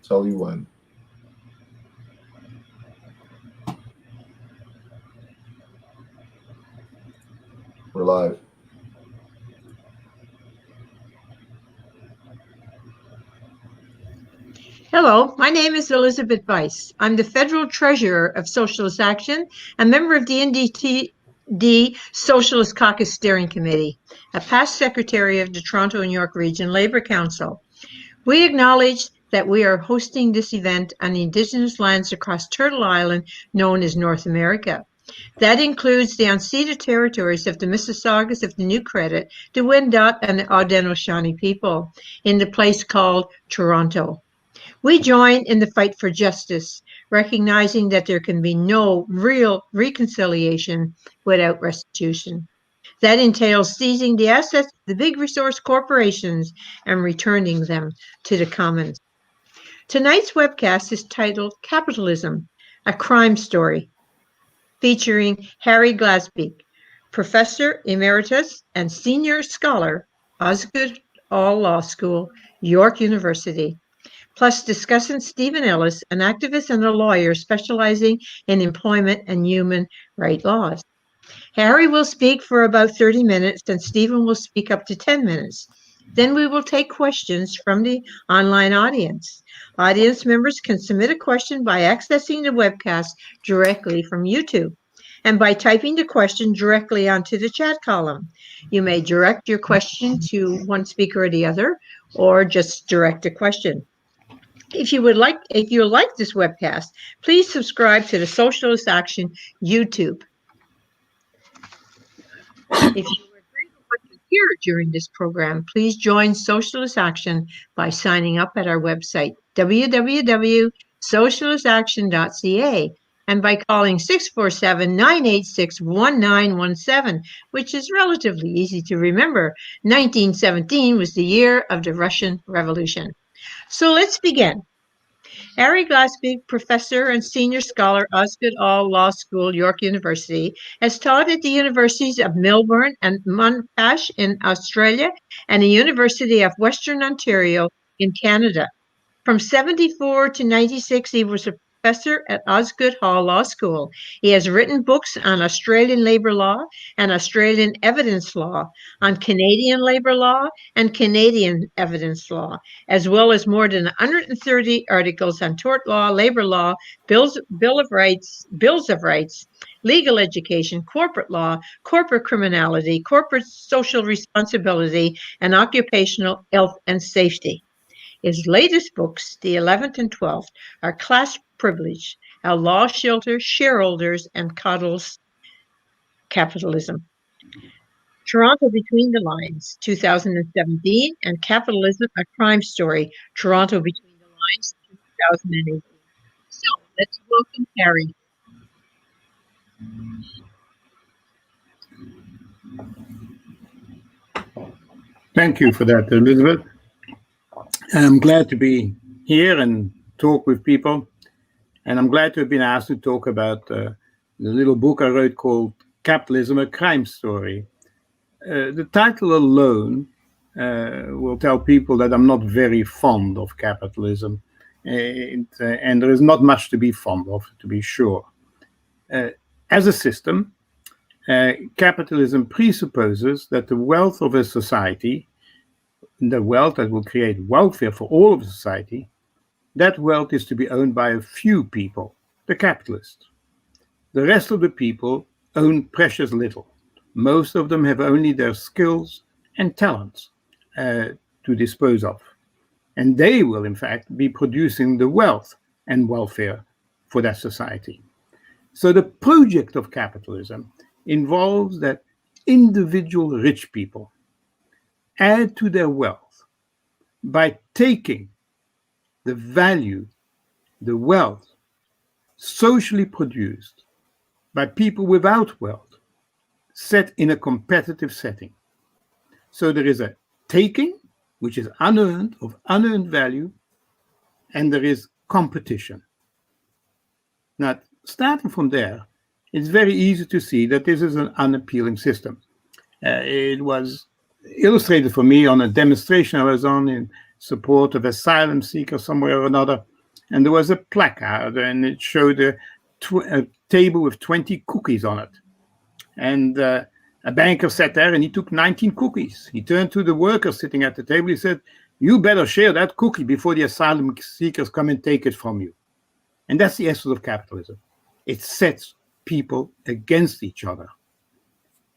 Tell you when. We're live. Hello, my name is Elizabeth Weiss. I'm the Federal Treasurer of Socialist Action, a member of the NDTD Socialist Caucus Steering Committee, a past Secretary of the Toronto and York Region Labour Council. We acknowledge that we are hosting this event on the Indigenous lands across Turtle Island, known as North America. That includes the unceded territories of the Mississaugas of the New Credit, the Wendat, and the Haudenosaunee people in the place called Toronto. We join in the fight for justice, recognizing that there can be no real reconciliation without restitution. That entails seizing the assets of the big resource corporations and returning them to the commons. Tonight's webcast is titled Capitalism, a Crime Story, featuring Harry Glasbeek, Professor Emeritus and Senior Scholar, Osgoode Hall Law School, York University, plus discussant Stephen Ellis, an activist and a lawyer specializing in employment and human rights laws. Harry will speak for about 30 minutes, and Stephen will speak up to 10 minutes. Then we will take questions from the online audience. Audience members can submit a question by accessing the webcast directly from YouTube and by typing the question directly onto the chat column. You may direct your question to one speaker or the other, or just direct a question. If you like this webcast, please subscribe to the Socialist Action YouTube. If you agree with what you hear during this program, please join Socialist Action by signing up at our website, www.socialistaction.ca, and by calling 647-986-1917, which is relatively easy to remember. 1917 was the year of the Russian Revolution. So let's begin. Harry Glasbeek, Professor and Senior Scholar, Osgoode Hall Law School, York University, has taught at the Universities of Melbourne and Monash in Australia and the University of Western Ontario in Canada. From 1974 to 1996, he was a professor at Osgoode Hall Law School. He has written books on Australian labour law and Australian evidence law, on Canadian labour law and Canadian evidence law, as well as more than 130 articles on tort law, labour law, bills of rights, legal education, corporate law, corporate criminality, corporate social responsibility, and occupational health and safety. His latest books, the 11th and 12th, are Class Privilege, How Law Shelters Shareholders and Coddles Capitalism. Toronto Between the Lines, 2017, and Capitalism, A Crime Story, Toronto Between the Lines, 2018. So, let's welcome Harry. Thank you for that, Elizabeth. I'm glad to be here and talk with people. And I'm glad to have been asked to talk about the little book I wrote called Capitalism, A Crime Story. The title alone will tell people that I'm not very fond of capitalism. And there is not much to be fond of, to be sure. As a system, capitalism presupposes that the wealth of a society, the wealth that will create welfare for all of society, that wealth is to be owned by a few people, the capitalists. The rest of the people own precious little. Most of them have only their skills and talents to dispose of. And they will, in fact, be producing the wealth and welfare for that society. So the project of capitalism involves that individual rich people add to their wealth by taking the value, the wealth, socially produced by people without wealth, set in a competitive setting. So there is a taking, which is unearned, of unearned value, and there is competition. Now, starting from there, it's very easy to see that this is an unappealing system. It was illustrated for me on a demonstration I was on in support of asylum seekers somewhere or another. And there was a placard, and it showed a table with 20 cookies on it. And a banker sat there, and he took 19 cookies. He turned to the worker sitting at the table. He said, "You better share that cookie before the asylum seekers come and take it from you." And that's the essence of capitalism. It sets people against each other.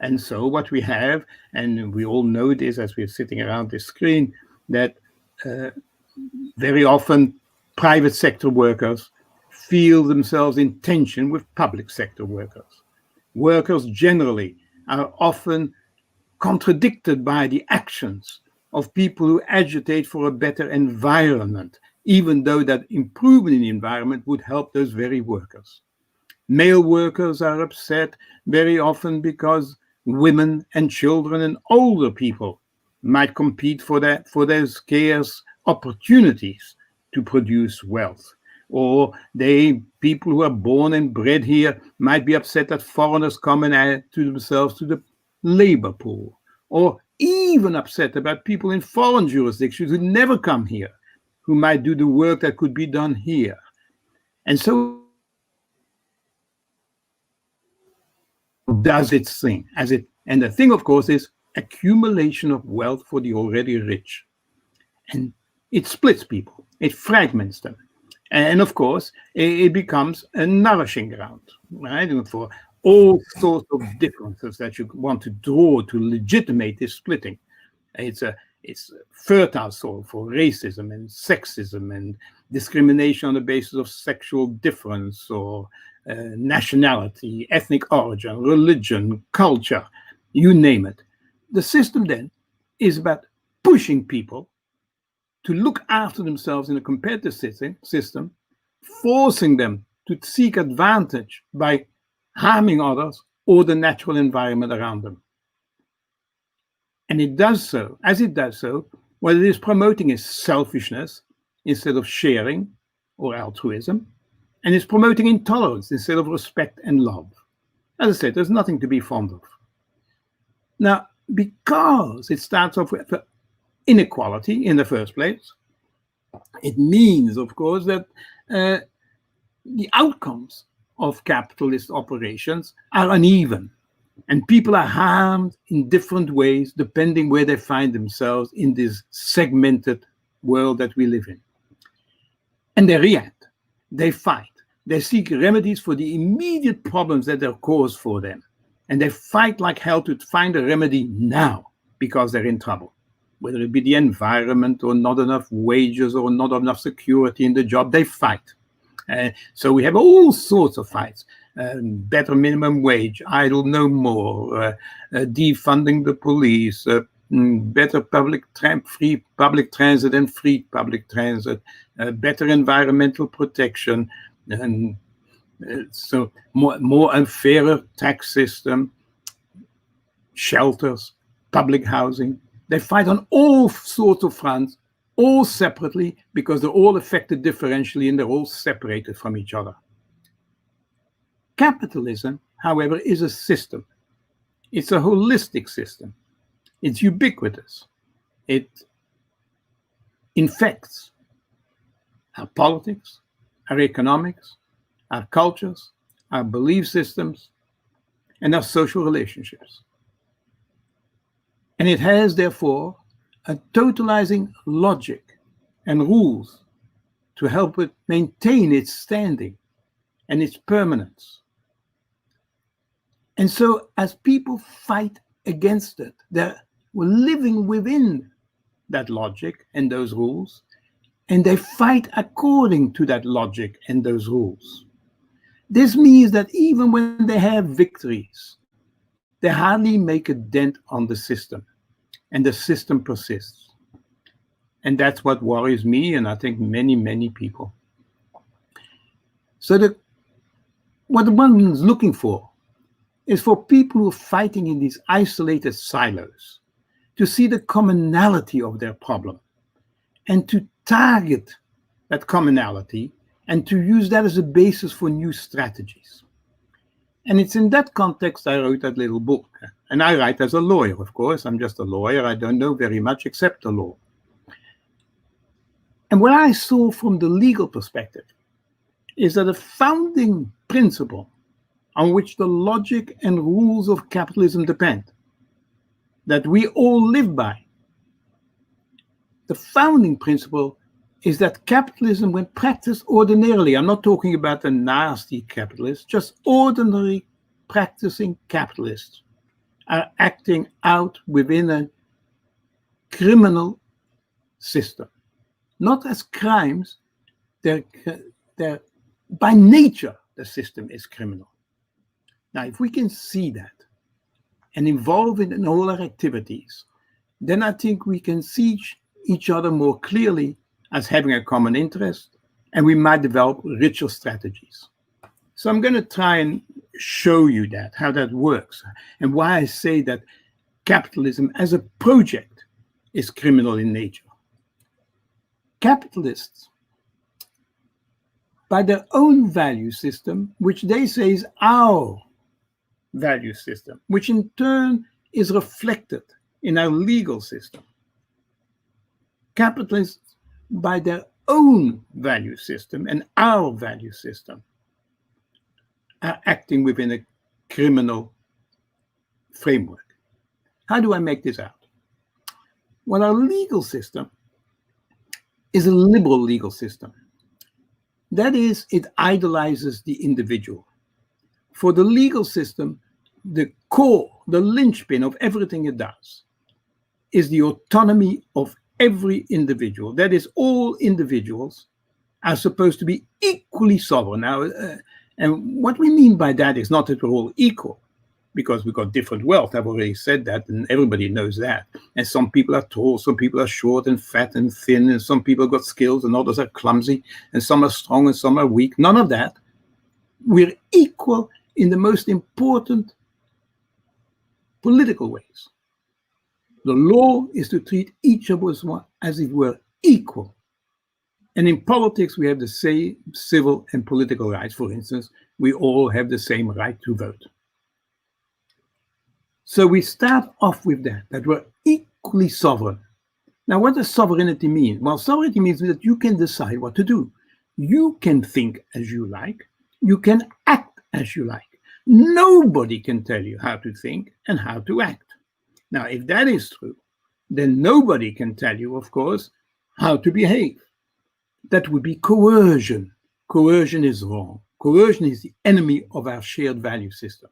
And so what we have, and we all know this as we're sitting around this screen, that very often private sector workers feel themselves in tension with public sector workers. Workers generally are often contradicted by the actions of people who agitate for a better environment, even though that improvement in the environment would help those very workers. Male workers are upset very often because women and children and older people might compete for their scarce opportunities to produce wealth. Or people who are born and bred here might be upset that foreigners come and add to themselves to the labor pool. Or even upset about people in foreign jurisdictions who never come here, who might do the work that could be done here. And so does its thing. And the thing, of course, is accumulation of wealth for the already rich. And it splits people. It fragments them. And of course, it becomes a nourishing ground, right? For all sorts of differences that you want to draw to legitimate this splitting. It's a fertile soil for racism and sexism and discrimination on the basis of sexual difference or nationality, ethnic origin, religion, culture, you name it. The system then is about pushing people to look after themselves in a competitive system, forcing them to seek advantage by harming others or the natural environment around them. And it does so, what it is promoting is selfishness instead of sharing or altruism, and it's promoting intolerance instead of respect and love. As I said, there's nothing to be fond of. Now, because it starts off with inequality in the first place, it means, of course, that the outcomes of capitalist operations are uneven, and people are harmed in different ways depending where they find themselves in this segmented world that we live in. And they react, they fight, they seek remedies for the immediate problems that are caused for them, and they fight like hell to find a remedy now because they're in trouble. Whether it be the environment or not enough wages or not enough security in the job, they fight. So we have all sorts of fights. Better minimum wage, idle no more, defunding the police, better free public transit and free public transit, better environmental protection, and so more and fairer tax system, shelters, public housing. They fight on all sorts of fronts, all separately, because they're all affected differentially and they're all separated from each other. Capitalism, however, is a system. It's a holistic system. It's ubiquitous. It infects our politics, our economics, our cultures, our belief systems, and our social relationships. And it has, therefore, a totalizing logic and rules to help it maintain its standing and its permanence. And so as people fight against it, they're living within that logic and those rules, and they fight according to that logic and those rules. This means that even when they have victories, they hardly make a dent on the system, and the system persists. And that's what worries me, and I think many, many people. So what one's looking for is for people who are fighting in these isolated silos to see the commonality of their problem and to target that commonality and to use that as a basis for new strategies. And it's in that context I wrote that little book. And I write as a lawyer, of course. I'm just a lawyer. I don't know very much except the law. And what I saw from the legal perspective is that a founding principle on which the logic and rules of capitalism depend, that we all live by, the founding principle is that capitalism, when practiced ordinarily, I'm not talking about the nasty capitalists, just ordinary practicing capitalists are acting out within a criminal system. Not as crimes, they're by nature, the system is criminal. Now, if we can see that and involve it in all our activities, then I think we can see each other more clearly as having a common interest, and we might develop richer strategies. So I'm going to try and show you that, how that works, and why I say that capitalism as a project is criminal in nature. Capitalists, by their own value system, which they say is our value system, which in turn is reflected in our legal system. Capitalists, by their own value system and our value system, are acting within a criminal framework. How do I make this out? Well, our legal system is a liberal legal system. That is, it idolizes the individual. For the legal system, the core, the linchpin of everything it does is the autonomy of every individual. That is, all individuals are supposed to be equally sovereign. Now, and what we mean by that is not that we're all equal, because we've got different wealth. I've already said that, and everybody knows that. And some people are tall, some people are short and fat and thin, and some people have got skills and others are clumsy, and some are strong and some are weak. None of that. We're equal in the most important political ways. The law is to treat each of us as if we're equal. And in politics, we have the same civil and political rights. For instance, we all have the same right to vote. So we start off with that we're equally sovereign. Now, what does sovereignty mean? Well, sovereignty means that you can decide what to do. You can think as you like. You can act as you like. Nobody can tell you how to think and how to act. Now, if that is true, then nobody can tell you, of course, how to behave. That would be coercion. Coercion is wrong. Coercion is the enemy of our shared value system.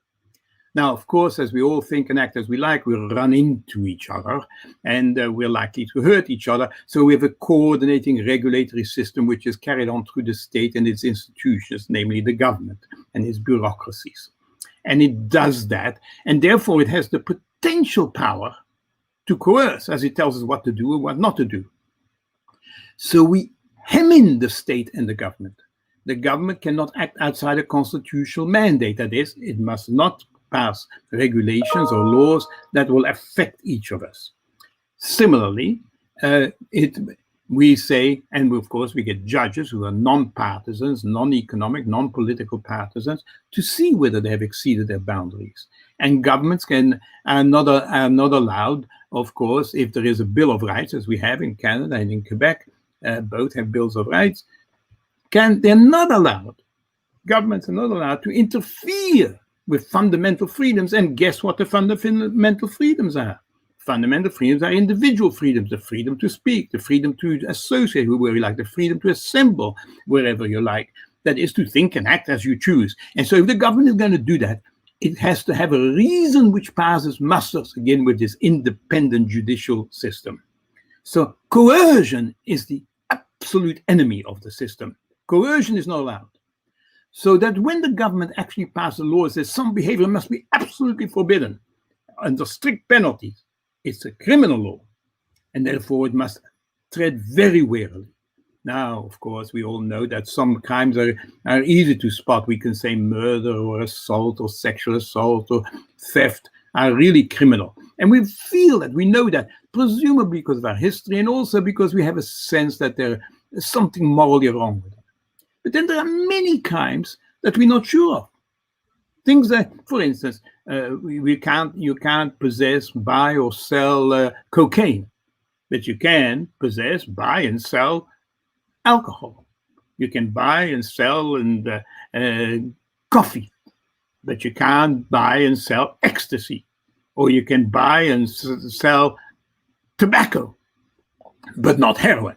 Now, of course, as we all think and act as we like, we'll run into each other and we're likely to hurt each other. So we have a coordinating regulatory system which is carried on through the state and its institutions, namely the government and its bureaucracies. And it does that, and therefore it has the potential power to coerce, as it tells us what to do and what not to do. So we hem in the state and the government. The government cannot act outside a constitutional mandate. That is, it must not pass regulations or laws that will affect each of us. Similarly, we say, and of course we get judges who are non-partisans, non-economic, non-political partisans, to see whether they have exceeded their boundaries. And governments are not allowed, of course, if there is a Bill of Rights, as we have in Canada and in Quebec, both have bills of rights, they're not allowed, governments are not allowed to interfere with fundamental freedoms. And guess what the fundamental freedoms are? Fundamental freedoms are individual freedoms, the freedom to speak, the freedom to associate whoever you like, the freedom to assemble wherever you like. That is to think and act as you choose. And so if the government is going to do that, it has to have a reason which passes muster again with this independent judicial system. So coercion is the absolute enemy of the system. Coercion is not allowed. So that when the government actually passes a law that says some behavior must be absolutely forbidden under strict penalties, it's a criminal law, and therefore it must tread very warily. Now, of course, we all know that some crimes are easy to spot. We can say murder or assault or sexual assault or theft are really criminal. And we feel that, we know that, presumably because of our history and also because we have a sense that there is something morally wrong with it. But then there are many crimes that we're not sure of. Things that, for instance, you can't possess, buy, or sell cocaine, but you can possess, buy, and sell alcohol. You can buy and sell coffee, but you can't buy and sell ecstasy. Or you can buy and sell tobacco, but not heroin.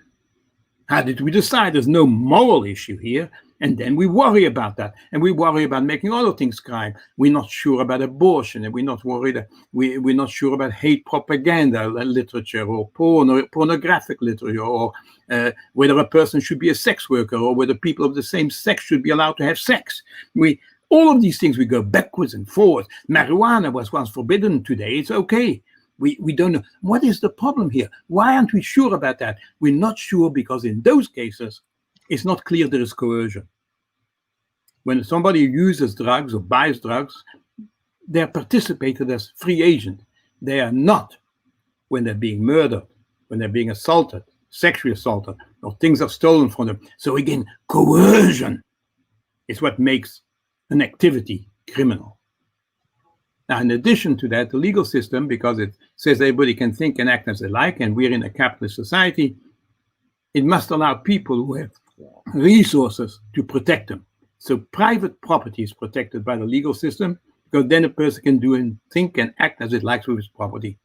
How did we decide? There's no moral issue here. And then we worry about that. And we worry about making other things crime. We're not sure about abortion. And we're not worried. We're not sure about hate propaganda literature or pornographic literature, or whether a person should be a sex worker, or whether people of the same sex should be allowed to have sex. All of these things, we go backwards and forwards. Marijuana was once forbidden. Today it's okay. We don't know. What is the problem here? Why aren't we sure about that? We're not sure because in those cases, it's not clear there is coercion. When somebody uses drugs or buys drugs, they're participated as free agent. They are not when they're being murdered, when they're being assaulted, sexually assaulted, or things are stolen from them. So again, coercion is what makes an activity criminal. Now, in addition to that, the legal system, because it says everybody can think and act as they like, and we're in a capitalist society, it must allow people who have resources to protect them. So private property is protected by the legal system, because then a person can do and think and act as it likes with his property.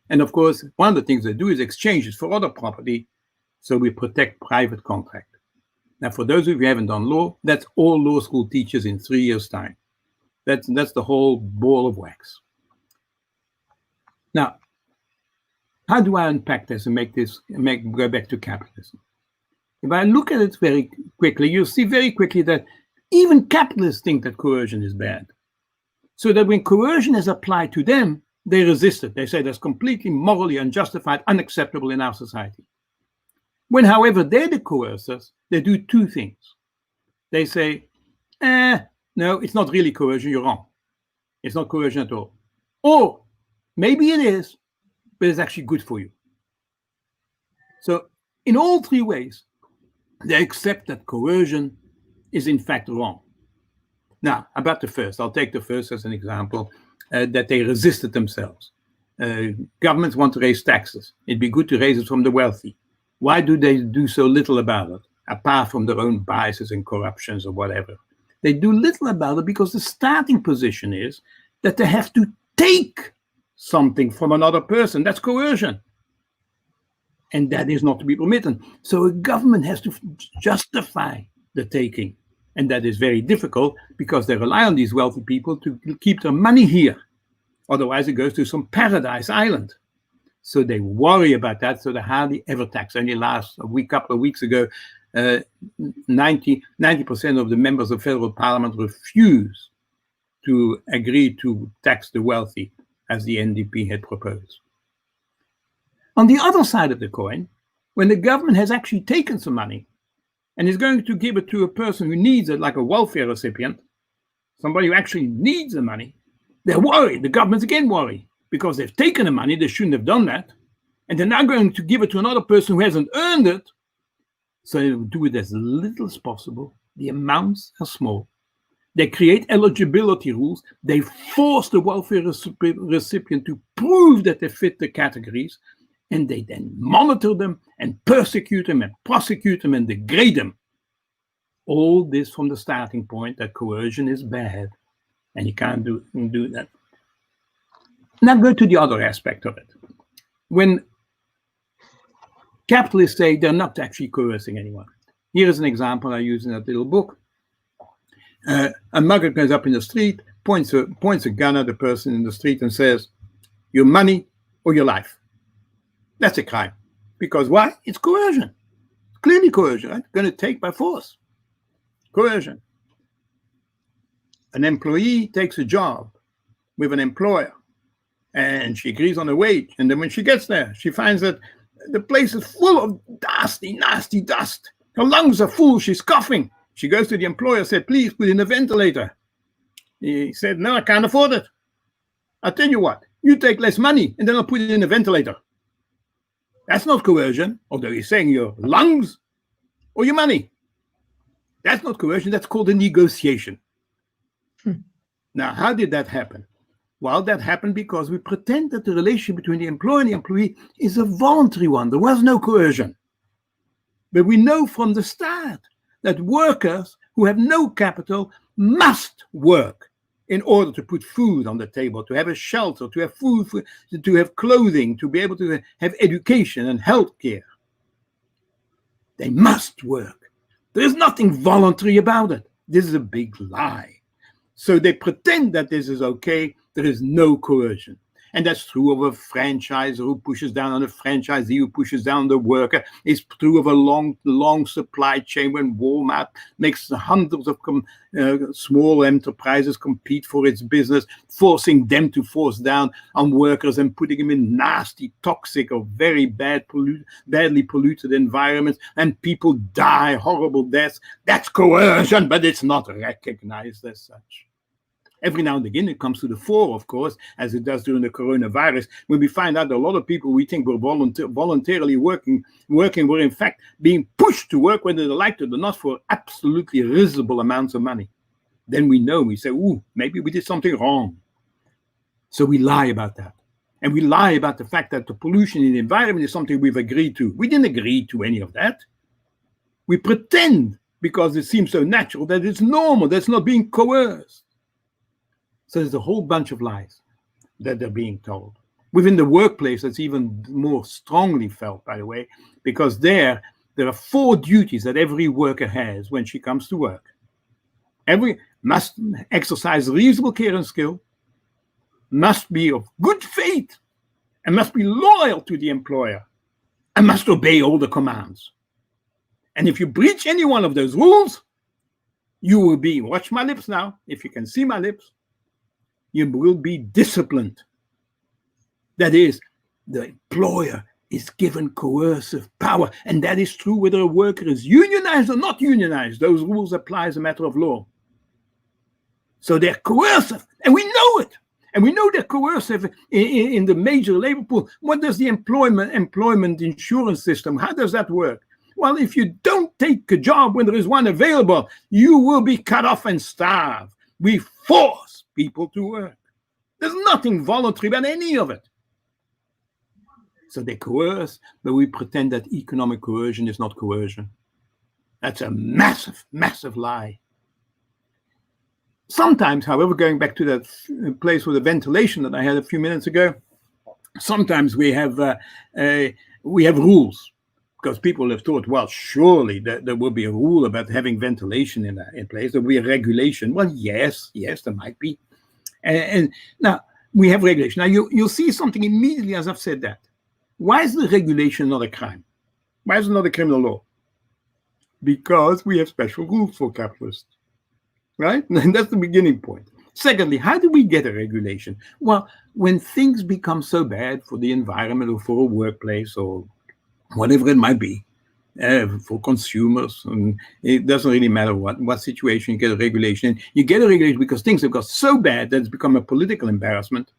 And of course, one of the things they do is exchange it for other property, so we protect private contract. Now, for those of you who haven't done law, that's all law school teaches in 3 years' time. That's the whole ball of wax. Now, how do I unpack this and go back to capitalism? If I look at it very quickly, you'll see very quickly that even capitalists think that coercion is bad. So that when coercion is applied to them, they resist it. They say that's completely morally unjustified, unacceptable in our society. When, however, they're the coercers, they do two things. They say, no, it's not really coercion, you're wrong. It's not coercion at all. Or maybe it is, but it's actually good for you. So in all three ways, they accept that coercion is in fact wrong. Now, about the first, I'll take the first as an example, that they resisted themselves. Governments want to raise taxes. It'd be good to raise it from the wealthy. Why do they do so little about it, apart from their own biases and corruptions or whatever? They do little about it because the starting position is that they have to take something from another person. That's coercion. And that is not to be permitted. So a government has to justify the taking. And that is very difficult because they rely on these wealthy people to keep their money here. Otherwise, it goes to some paradise island. So they worry about that, so they hardly ever tax. Only couple of weeks ago, 90% of the members of federal parliament refused to agree to tax the wealthy, as the NDP had proposed. On the other side of the coin, when the government has actually taken some money and is going to give it to a person who needs it, like a welfare recipient, somebody who actually needs the money, they're worried. The government's again worried because they've taken the money, they shouldn't have done that, and they're now going to give it to another person who hasn't earned it. So they do it as little as possible. The amounts are small. They create eligibility rules. They force the welfare recipient to prove that they fit the categories, and they then monitor them and persecute them and prosecute them and degrade them. All this from the starting point that coercion is bad, and you can't do that. Now go to the other aspect of it. When capitalists say they're not actually coercing anyone. Here is an example I use in that little book. A mugger comes up in the street, points a gun at the person in the street and says, your money or your life. That's a crime. Because why? It's coercion. Clearly coercion, right? Going to take by force. Coercion. An employee takes a job with an employer and she agrees on a wage. And then when she gets there, she finds that the place is full of nasty dust. Her lungs are full. She's coughing. She goes to the employer and said, please put in a ventilator. He said, no, I can't afford it. I'll tell you what, you take less money and then I'll put it in a ventilator. That's not coercion, although he's saying your lungs or your money. That's not coercion. That's called a negotiation. Now, how did that happen? Well, that happened because we pretend that the relationship between the employer and the employee is a voluntary one. There was no coercion. But we know from the start that workers who have no capital must work in order to put food on the table, to have a shelter, to have food, to have clothing, to be able to have education and health care. They must work. There is nothing voluntary about it. This is a big lie. So they pretend that this is okay. There is no coercion. And that's true of a franchisor who pushes down on a franchisee, who pushes down the worker. It's true of a long supply chain when Walmart makes hundreds of small enterprises compete for its business, forcing them to force down on workers and putting them in nasty, toxic, or very badly polluted environments. And people die horrible deaths. That's coercion, but it's not recognized as such. Every now and again, it comes to the fore, of course, as it does during the coronavirus, when we find out a lot of people we think were voluntarily working were in fact being pushed to work, whether they liked it or not, for absolutely risible amounts of money. Then we say, ooh, maybe we did something wrong. So we lie about that. And we lie about the fact that the pollution in the environment is something we've agreed to. We didn't agree to any of that. We pretend, because it seems so natural, that it's normal, that's not being coerced. So there's a whole bunch of lies that they're being told. Within the workplace, that's even more strongly felt, by the way, because there are 4 duties that every worker has when she comes to work. Every must exercise reasonable care and skill, must be of good faith, and must be loyal to the employer, and must obey all the commands. And if you breach any one of those rules, you will be, watch my lips now, if you can see my lips, you will be disciplined. That is, the employer is given coercive power, and that is true whether a worker is unionized or not unionized. Those rules apply as a matter of law. So they're coercive, and we know it. And we know they're coercive in the major labor pool. What does the employment insurance system, how does that work? Well, if you don't take a job when there is one available, you will be cut off and starve. We force people to work. There's nothing voluntary about any of it. So they coerce, but we pretend that economic coercion is not coercion. That's a massive, massive lie. Sometimes, however, going back to that place with the ventilation that I had a few minutes ago, sometimes we have rules, because people have thought, well, surely there will be a rule about having ventilation in place. There will be a regulation. Well, yes, there might be. And now we have regulation. Now you'll see something immediately as I've said that. Why is the regulation not a crime? Why is it not a criminal law? Because we have special rules for capitalists, right? And that's the beginning point. Secondly, how do we get a regulation? Well, when things become so bad for the environment or for a workplace or whatever it might be, for consumers, and it doesn't really matter what situation you get a regulation. You get a regulation because things have got so bad that it's become a political embarrassment,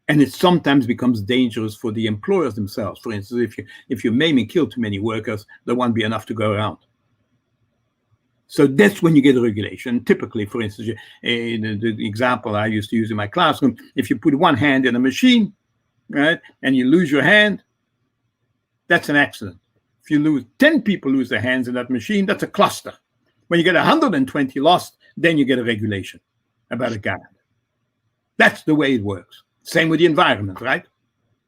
and it sometimes becomes dangerous for the employers themselves. For instance, if you maim and kill too many workers, there won't be enough to go around. So that's when you get a regulation. Typically, for instance, the example I used to use in my classroom, if you put one hand in a machine, right, and you lose your hand, that's an accident. If you lose 10 people lose their hands in that machine, that's a cluster. When you get 120 lost, then you get a regulation about a guard. That's the way it works. Same with the environment, right?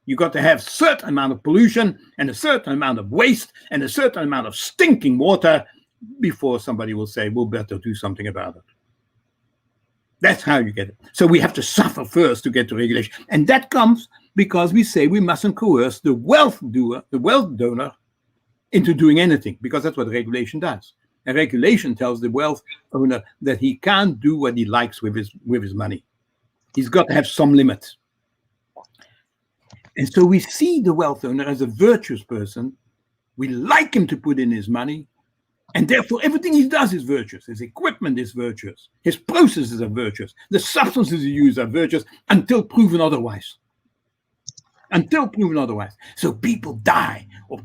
You got to have a certain amount of pollution and a certain amount of waste and a certain amount of stinking water before somebody will say, we'll better do something about it. That's how you get it. So we have to suffer first to get to regulation. And that comes because we say we mustn't coerce the wealth donor into doing anything, because that's what regulation does. And regulation tells the wealth owner that he can't do what he likes with his money. He's got to have some limits. And so we see the wealth owner as a virtuous person. We like him to put in his money, and therefore everything he does is virtuous. His equipment is virtuous. His processes are virtuous. The substances he uses are virtuous until proven otherwise. Until proven otherwise. So people die or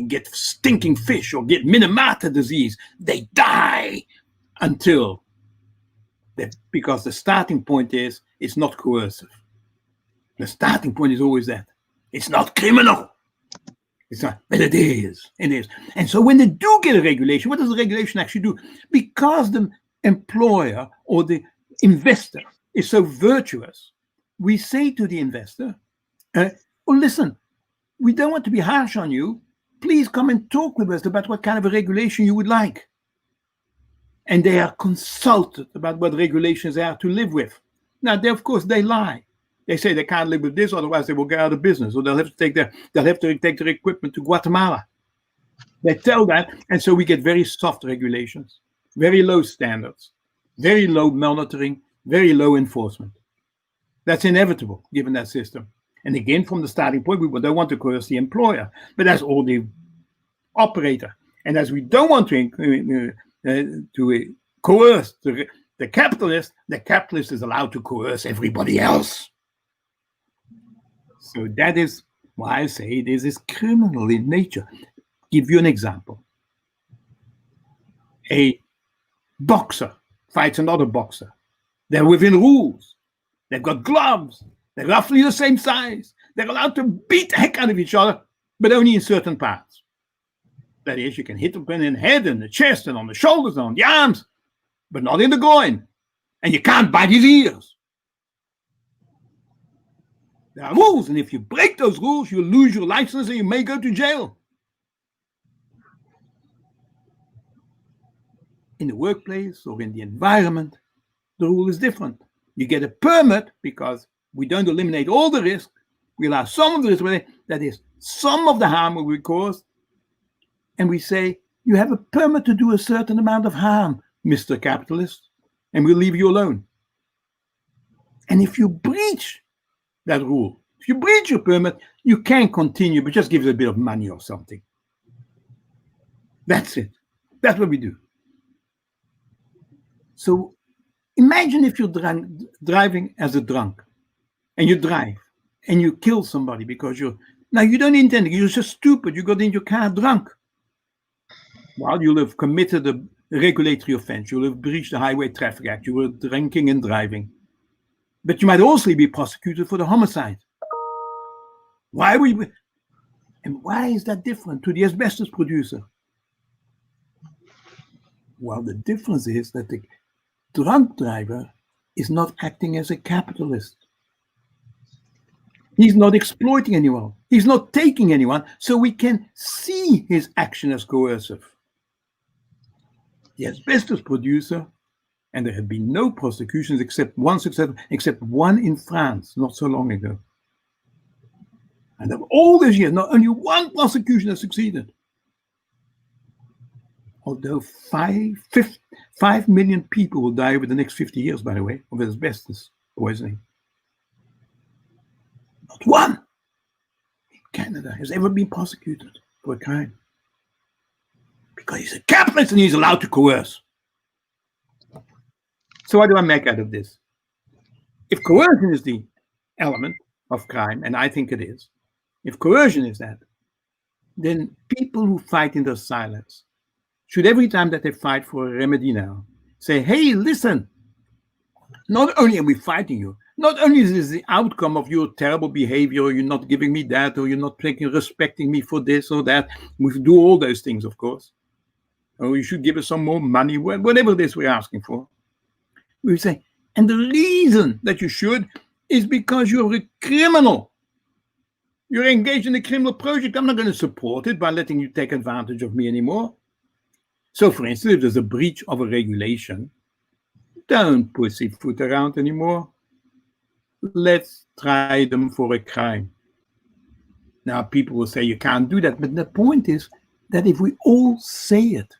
get stinking fish or get Minamata disease. They die until because the starting point is it's not coercive. The starting point is always that. It's not criminal. It's not, but it is. It is. And so when they do get a regulation, what does the regulation actually do? Because the employer or the investor is so virtuous, we say to the investor, well, listen, we don't want to be harsh on you. Please come and talk with us about what kind of a regulation you would like. And they are consulted about what regulations they are to live with. Now, of course, they lie. They say they can't live with this, otherwise they will go out of business, or they'll have to take their equipment to Guatemala. They tell that, and so we get very soft regulations, very low standards, very low monitoring, very low enforcement. That's inevitable, given that system. And again, from the starting point, we don't want to coerce the employer, but that's all the operator. And as we don't want to coerce the capitalist is allowed to coerce everybody else. So that is why I say this is criminal in nature. Give you an example. A boxer fights another boxer. They're within rules. They've got gloves. They're roughly the same size. They're allowed to beat the heck out of each other, but only in certain parts. That is, you can hit them in the head and the chest and on the shoulders and on the arms, but not in the groin. And you can't bite his ears. There are rules, and if you break those rules, you'll lose your license and you may go to jail. In the workplace or in the environment, the rule is different. You get a permit because we don't eliminate all the risk. We allow some of the risk, that is, some of the harm will be caused. And we say, you have a permit to do a certain amount of harm, Mr. Capitalist, and we'll leave you alone. And if you breach that rule, if you breach your permit, you can continue, but just give us a bit of money or something. That's it. That's what we do. So imagine if you're driving as a drunk, and you drive, and you kill somebody because you don't intend it, you're just stupid, you got in your car drunk. Well, you'll have committed a regulatory offense, you'll have breached the Highway Traffic Act, you were drinking and driving. But you might also be prosecuted for the homicide. Why is that different to the asbestos producer? Well, the difference is that the drunk driver is not acting as a capitalist. He's not exploiting anyone. He's not taking anyone, so we can see his action as coercive. The asbestos producer, and there have been no prosecutions except one in France not so long ago. And of all those years, not only one prosecution has succeeded. Although 5 million people will die over the next 50 years, by the way, of asbestos poisoning. Not one in Canada has ever been prosecuted for a crime. Because he's a capitalist and he's allowed to coerce. So what do I make out of this? If coercion is the element of crime, and I think it is, if coercion is that, then people who fight in their silence should, every time that they fight for a remedy now, say, hey, listen, not only are we fighting you, not only is this the outcome of your terrible behavior, or you're not giving me that, or you're not respecting me for this or that. We do all those things, of course. Or you should give us some more money, whatever it is we're asking for. We say, and the reason that you should is because you're a criminal. You're engaged in a criminal project. I'm not going to support it by letting you take advantage of me anymore. So, for instance, if there's a breach of a regulation, don't pussyfoot around anymore. Let's try them for a crime. Now, people will say you can't do that, but the point is that if we all say it,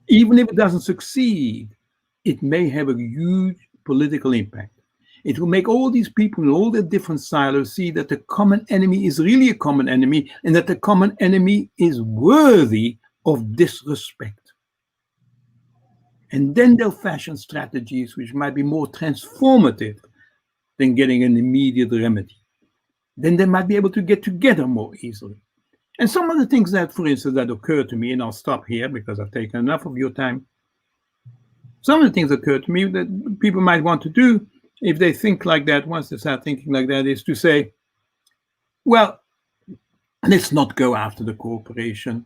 even if it doesn't succeed, it may have a huge political impact. It will make all these people in all their different silos see that the common enemy is really a common enemy, and that the common enemy is worthy of disrespect. And then they'll fashion strategies which might be more transformative than getting an immediate remedy. Then they might be able to get together more easily. And some of the things that, for instance, that occur to me, and I'll stop here because I've taken enough of your time. Some of the things that occur to me that people might want to do if they think like that, once they start thinking like that, is to say, well, let's not go after the corporation.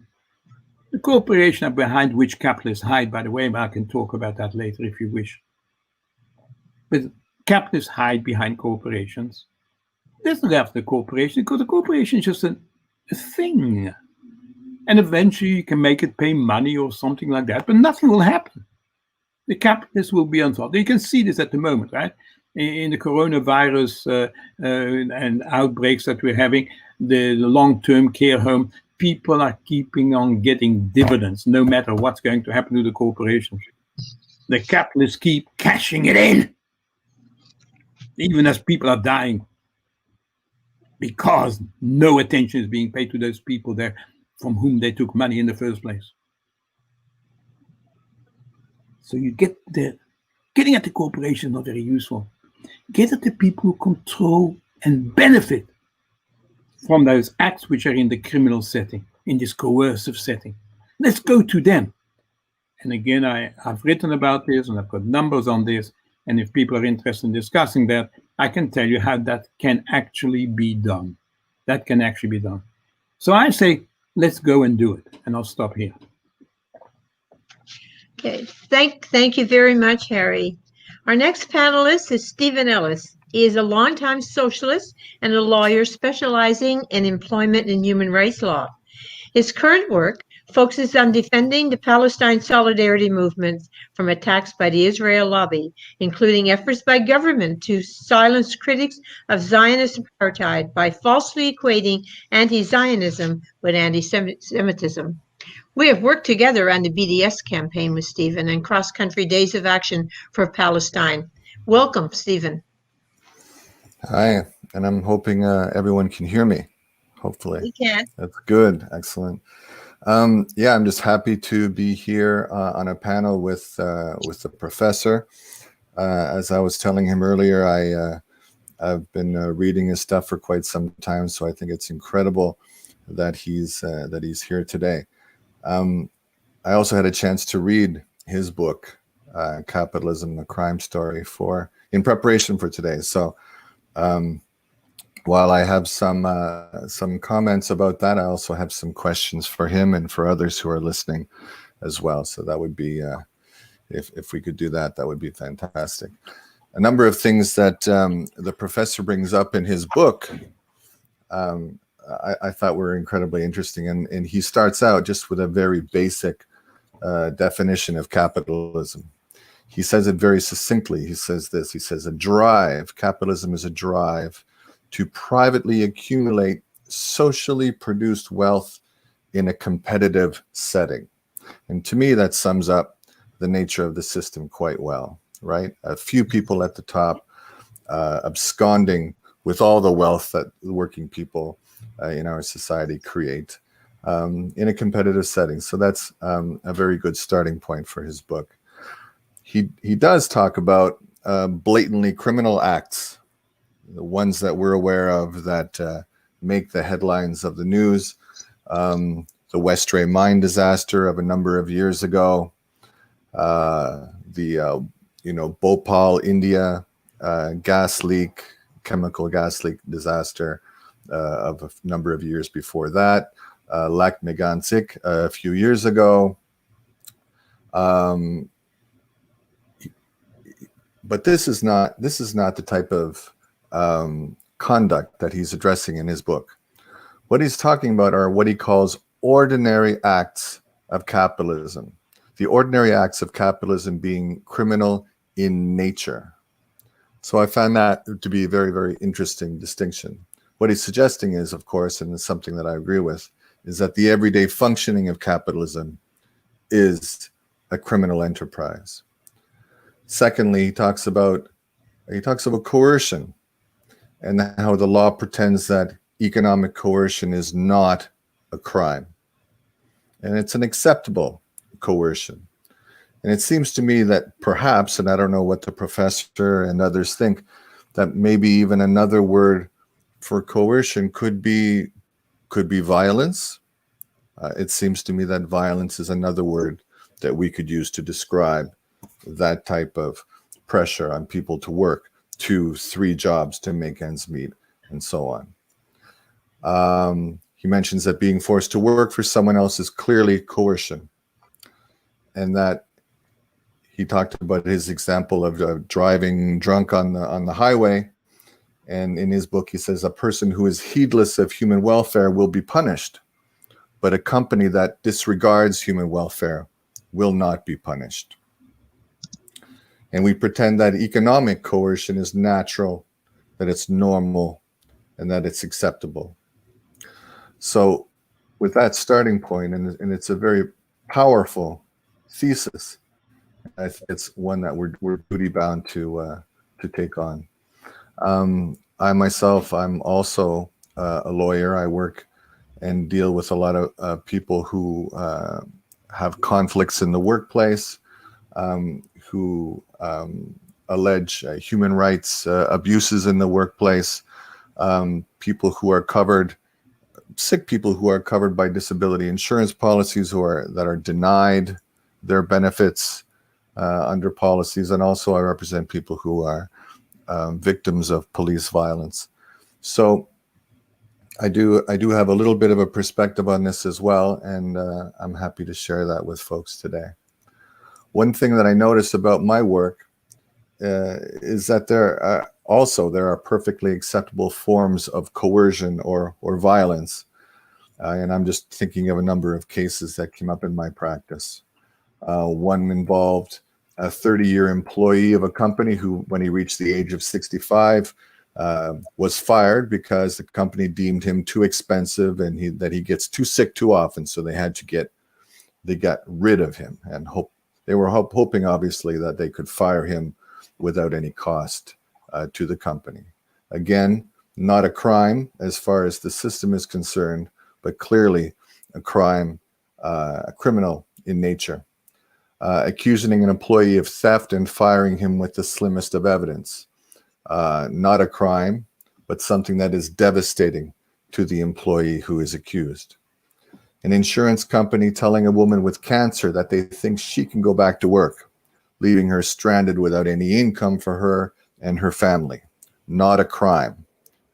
The corporation are behind which capitalists hide, by the way, but I can talk about that later if you wish. But capitalists hide behind corporations. Let's not go after the corporation, because the corporation is just a thing. And eventually you can make it pay money or something like that, but nothing will happen. The capitalists will be on top. You can see this at the moment, right? In the coronavirus and outbreaks that we're having, the long-term care home, people are keeping on getting dividends, no matter what's going to happen to the corporations. The capitalists keep cashing it in, even as people are dying, because no attention is being paid to those people there from whom they took money in the first place. So you getting at the corporation is not very useful. Get at the people who control and benefit from those acts which are in the criminal setting, in this coercive setting. Let's go to them. And again, I've written about this and I've got numbers on this. And if people are interested in discussing that, I can tell you how that can actually be done. That can actually be done. So I say, let's go and do it. And I'll stop here. Okay, thank you very much, Harry. Our next panelist is Stephen Ellis. He is a longtime socialist and a lawyer specializing in employment and human rights law. His current work focuses on defending the Palestine solidarity movement from attacks by the Israel lobby, including efforts by government to silence critics of Zionist apartheid by falsely equating anti-Zionism with anti-Semitism. We have worked together on the BDS campaign with Stephen and cross-country days of action for Palestine. Welcome, Stephen. Hi, and I'm hoping everyone can hear me, hopefully. We can. That's good. Excellent. Yeah, I'm just happy to be here on a panel with the professor. As I was telling him earlier, I've been reading his stuff for quite some time, so I think it's incredible that he's here today. I also had a chance to read his book, Capitalism: A Crime Story, in preparation for today. So while I have some comments about that, I also have some questions for him and for others who are listening as well. So that would be, if we could do that, that would be fantastic. A number of things that the professor brings up in his book, I thought were incredibly interesting. And he starts out just with a very basic definition of capitalism. He says it very succinctly. He says this, he says capitalism is a drive to privately accumulate socially produced wealth in a competitive setting. And to me, that sums up the nature of the system quite well, right? A few people at the top absconding with all the wealth that the working people in our society create in a competitive setting. So that's a very good starting point for his book. He does talk about blatantly criminal acts, the ones that we're aware of that make the headlines of the news. The Westray mine disaster of a number of years ago, the Bhopal, India chemical gas leak disaster of a number of years before that, Lac Mégantic a few years ago. But this is not the type of conduct that he's addressing in his book. What he's talking about are what he calls ordinary acts of capitalism. The ordinary acts of capitalism being criminal in nature. So I found that to be a very, very interesting distinction. What he's suggesting is, of course, and it's something that I agree with, is that the everyday functioning of capitalism is a criminal enterprise. Secondly, he talks about coercion and how the law pretends that economic coercion is not a crime. And it's an acceptable coercion. And it seems to me that perhaps, and I don't know what the professor and others think, that maybe even another word for coercion could be violence. It seems to me that violence is another word that we could use to describe that type of pressure on people to work 2-3 jobs to make ends meet and so on. he mentions that being forced to work for someone else is clearly coercion. And that he talked about his example of driving drunk on the highway. And in his book, he says, a person who is heedless of human welfare will be punished, but a company that disregards human welfare will not be punished. And we pretend that economic coercion is natural, that it's normal, and that it's acceptable. So with that starting point, and it's a very powerful thesis, it's one that we're duty bound to take on. I myself, I'm also a lawyer. I work and deal with a lot of people who have conflicts in the workplace, who allege human rights abuses in the workplace, people who are covered, sick people who are covered by disability insurance policies that are denied their benefits under policies, and also I represent people who are victims of police violence. So I do have a little bit of a perspective on this as well, and I'm happy to share that with folks today. One thing that I notice about my work is that there are perfectly acceptable forms of coercion or violence, and I'm just thinking of a number of cases that came up in my practice. One involved a 30-year employee of a company who, when he reached the age of 65, was fired because the company deemed him too expensive and that he gets too sick too often. So they got rid of him, and they were hoping obviously that they could fire him without any cost to the company. Again, not a crime as far as the system is concerned, but clearly a crime, a criminal in nature. Accusing an employee of theft and firing him with the slimmest of evidence. Not a crime, but something that is devastating to the employee who is accused. An insurance company telling a woman with cancer that they think she can go back to work, leaving her stranded without any income for her and her family. Not a crime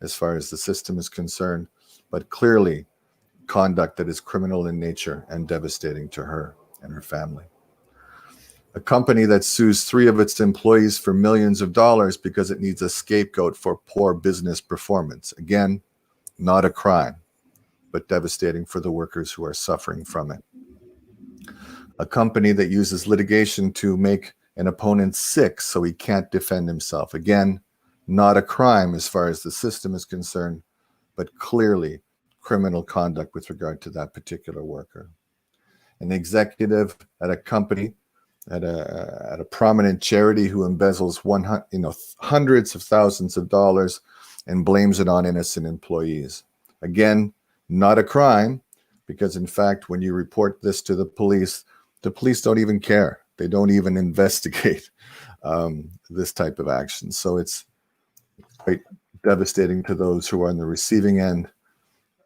as far as the system is concerned, but clearly conduct that is criminal in nature and devastating to her and her family. A company that sues 3 of its employees for millions of dollars because it needs a scapegoat for poor business performance. Again, not a crime, but devastating for the workers who are suffering from it. A company that uses litigation to make an opponent sick so he can't defend himself. Again, not a crime as far as the system is concerned, but clearly criminal conduct with regard to that particular worker. An executive at a company, at a prominent charity who embezzles hundreds of thousands of dollars and blames it on innocent employees. Again, not a crime, because in fact, when you report this to the police don't even care. They don't even investigate this type of action. So it's quite devastating to those who are on the receiving end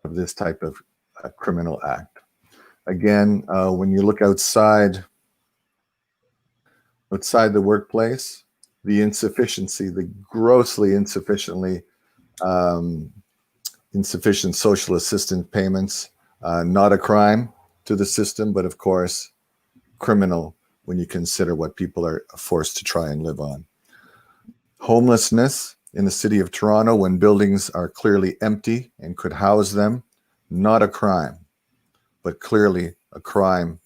of this type of criminal act. Again, when you look outside the workplace, the insufficiency, the grossly insufficient social assistance payments, not a crime to the system, but of course, criminal when you consider what people are forced to try and live on. Homelessness in the city of Toronto when buildings are clearly empty and could house them, not a crime, but clearly a crime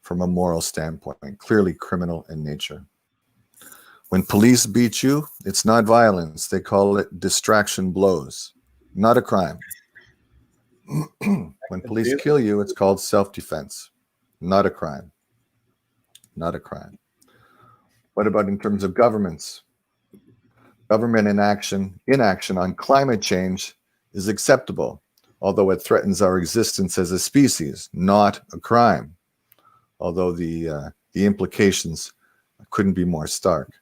from a moral standpoint, clearly criminal in nature. When police beat you, it's not violence. They call it distraction blows. Not a crime. When police kill you, it's called self-defense. Not a crime. Not a crime. What about in terms of governments? Government inaction on climate change is acceptable, although it threatens our existence as a species. Not a crime, although the implications couldn't be more stark.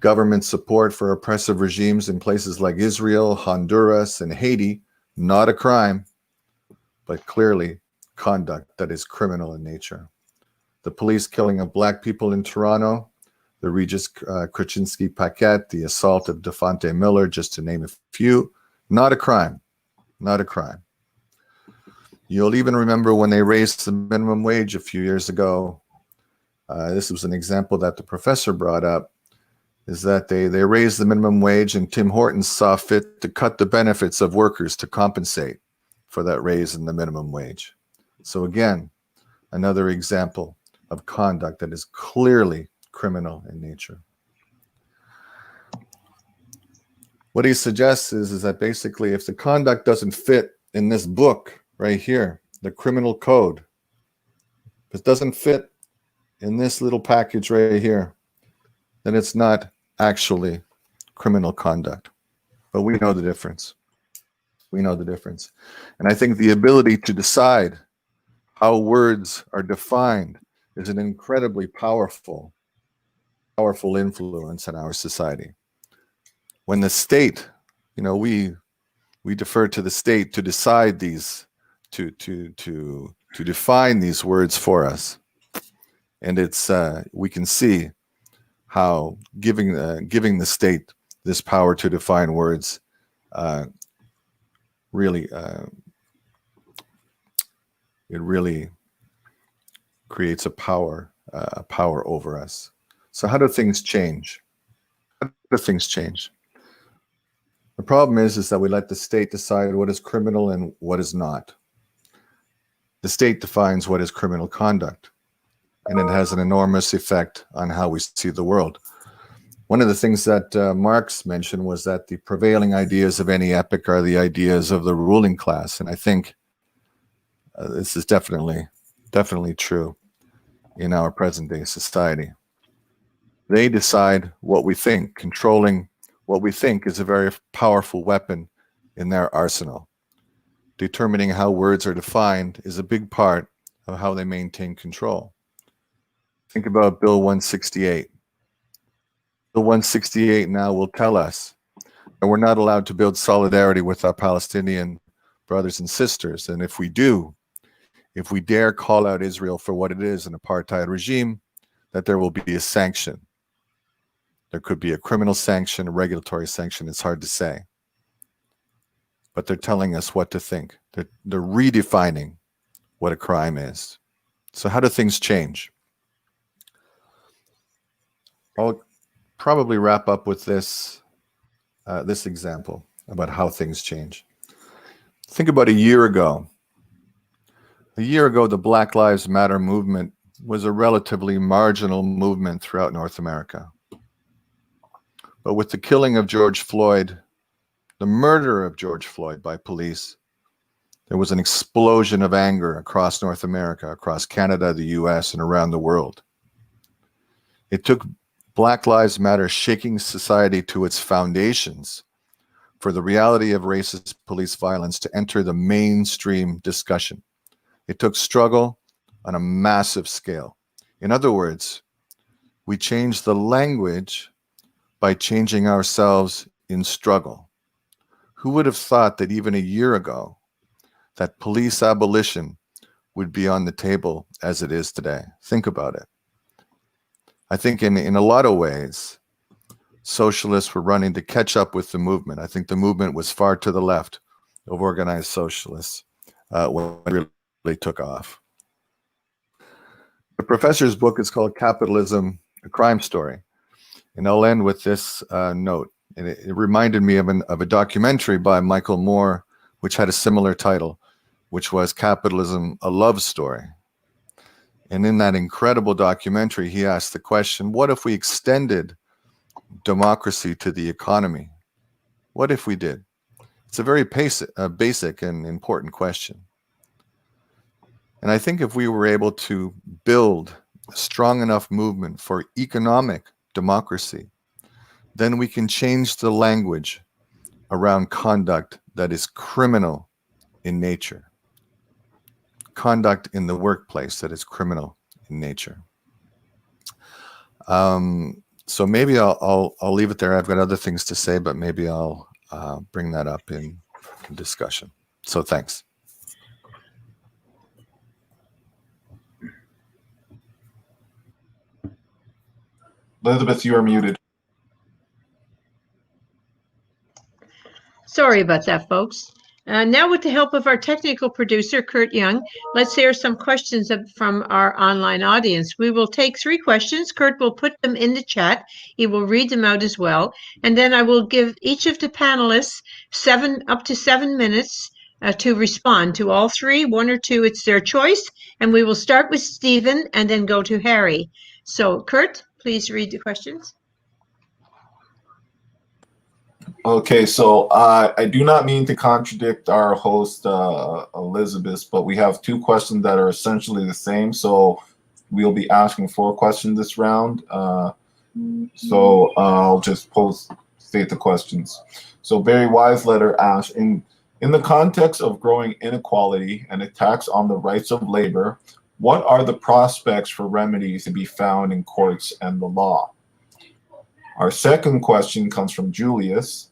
Government support for oppressive regimes in places like Israel, Honduras, and Haiti, not a crime, but clearly conduct that is criminal in nature. The police killing of Black people in Toronto, the Regis Krasinski Paquette, the assault of Devontae Miller, just to name a few, not a crime, not a crime. You'll even remember when they raised the minimum wage a few years ago. This was an example that the professor brought up, is that they raised the minimum wage and Tim Hortons saw fit to cut the benefits of workers to compensate for that raise in the minimum wage. So again, another example of conduct that is clearly criminal in nature. What he suggests is that basically if the conduct doesn't fit in this book right here, the criminal code, if it doesn't fit in this little package right here, then it's not actually criminal conduct. But we know the difference. We know the difference. And I think the ability to decide how words are defined is an incredibly powerful influence in our society. When the state, we defer to the state to decide these, to define these words for us. And it's we can see how giving the state this power to define words really creates a power over us. So how do things change? How do things change? The problem is that we let the state decide what is criminal and what is not. The state defines what is criminal conduct, and it has an enormous effect on how we see the world. One of the things that Marx mentioned was that the prevailing ideas of any epoch are the ideas of the ruling class, and I think this is definitely true in our present-day society. They decide what we think. Controlling what we think is a very powerful weapon in their arsenal. Determining how words are defined is a big part of how they maintain control. Think about Bill 168. Bill 168 now will tell us that we're not allowed to build solidarity with our Palestinian brothers and sisters. And if we do, if we dare call out Israel for what it is, an apartheid regime, that there will be a sanction. There could be a criminal sanction, a regulatory sanction, it's hard to say. But they're telling us what to think. They're redefining what a crime is. So how do things change? I'll probably wrap up with this example about how things change. Think about a year ago. A year ago, the Black Lives Matter movement was a relatively marginal movement throughout North America. But with the killing of George Floyd, the murder of George Floyd by police, there was an explosion of anger across North America, across Canada, the US, and around the world. It took Black Lives Matter shaking society to its foundations for the reality of racist police violence to enter the mainstream discussion. It took struggle on a massive scale. In other words, we changed the language by changing ourselves in struggle. Who would have thought that even a year ago that police abolition would be on the table as it is today? Think about it. I think in a lot of ways, socialists were running to catch up with the movement. I think the movement was far to the left of organized socialists when it really took off. The professor's book is called Capitalism, a Crime Story. And I'll end with this note. And it reminded me of a documentary by Michael Moore, which had a similar title, which was Capitalism, a Love Story. And in that incredible documentary, he asked the question, what if we extended democracy to the economy? What if we did? It's a very basic and important question. And I think if we were able to build a strong enough movement for economic democracy, then we can change the language around conduct that is criminal in nature. Conduct in the workplace that is criminal in nature. So maybe I'll leave it there. I've got other things to say, but maybe I'll bring that up in discussion. So thanks. Elizabeth, you are muted. Sorry about that, folks. Now, with the help of our technical producer, Kurt Young, let's hear some questions from our online audience. We will take 3 questions. Kurt will put them in the chat. He will read them out as well. And then I will give each of the panelists up to 7 minutes to respond to all 3, 1 or 2. It's their choice. And we will start with Stephen and then go to Harry. So, Kurt, please read the questions. Okay, so I do not mean to contradict our host, Elizabeth, but we have 2 questions that are essentially the same. So we'll be asking 4 questions this round. So I'll just state the questions. So Barry Wiseletter asks, in the context of growing inequality and attacks on the rights of labor, what are the prospects for remedies to be found in courts and the law? Our second question comes from Julius,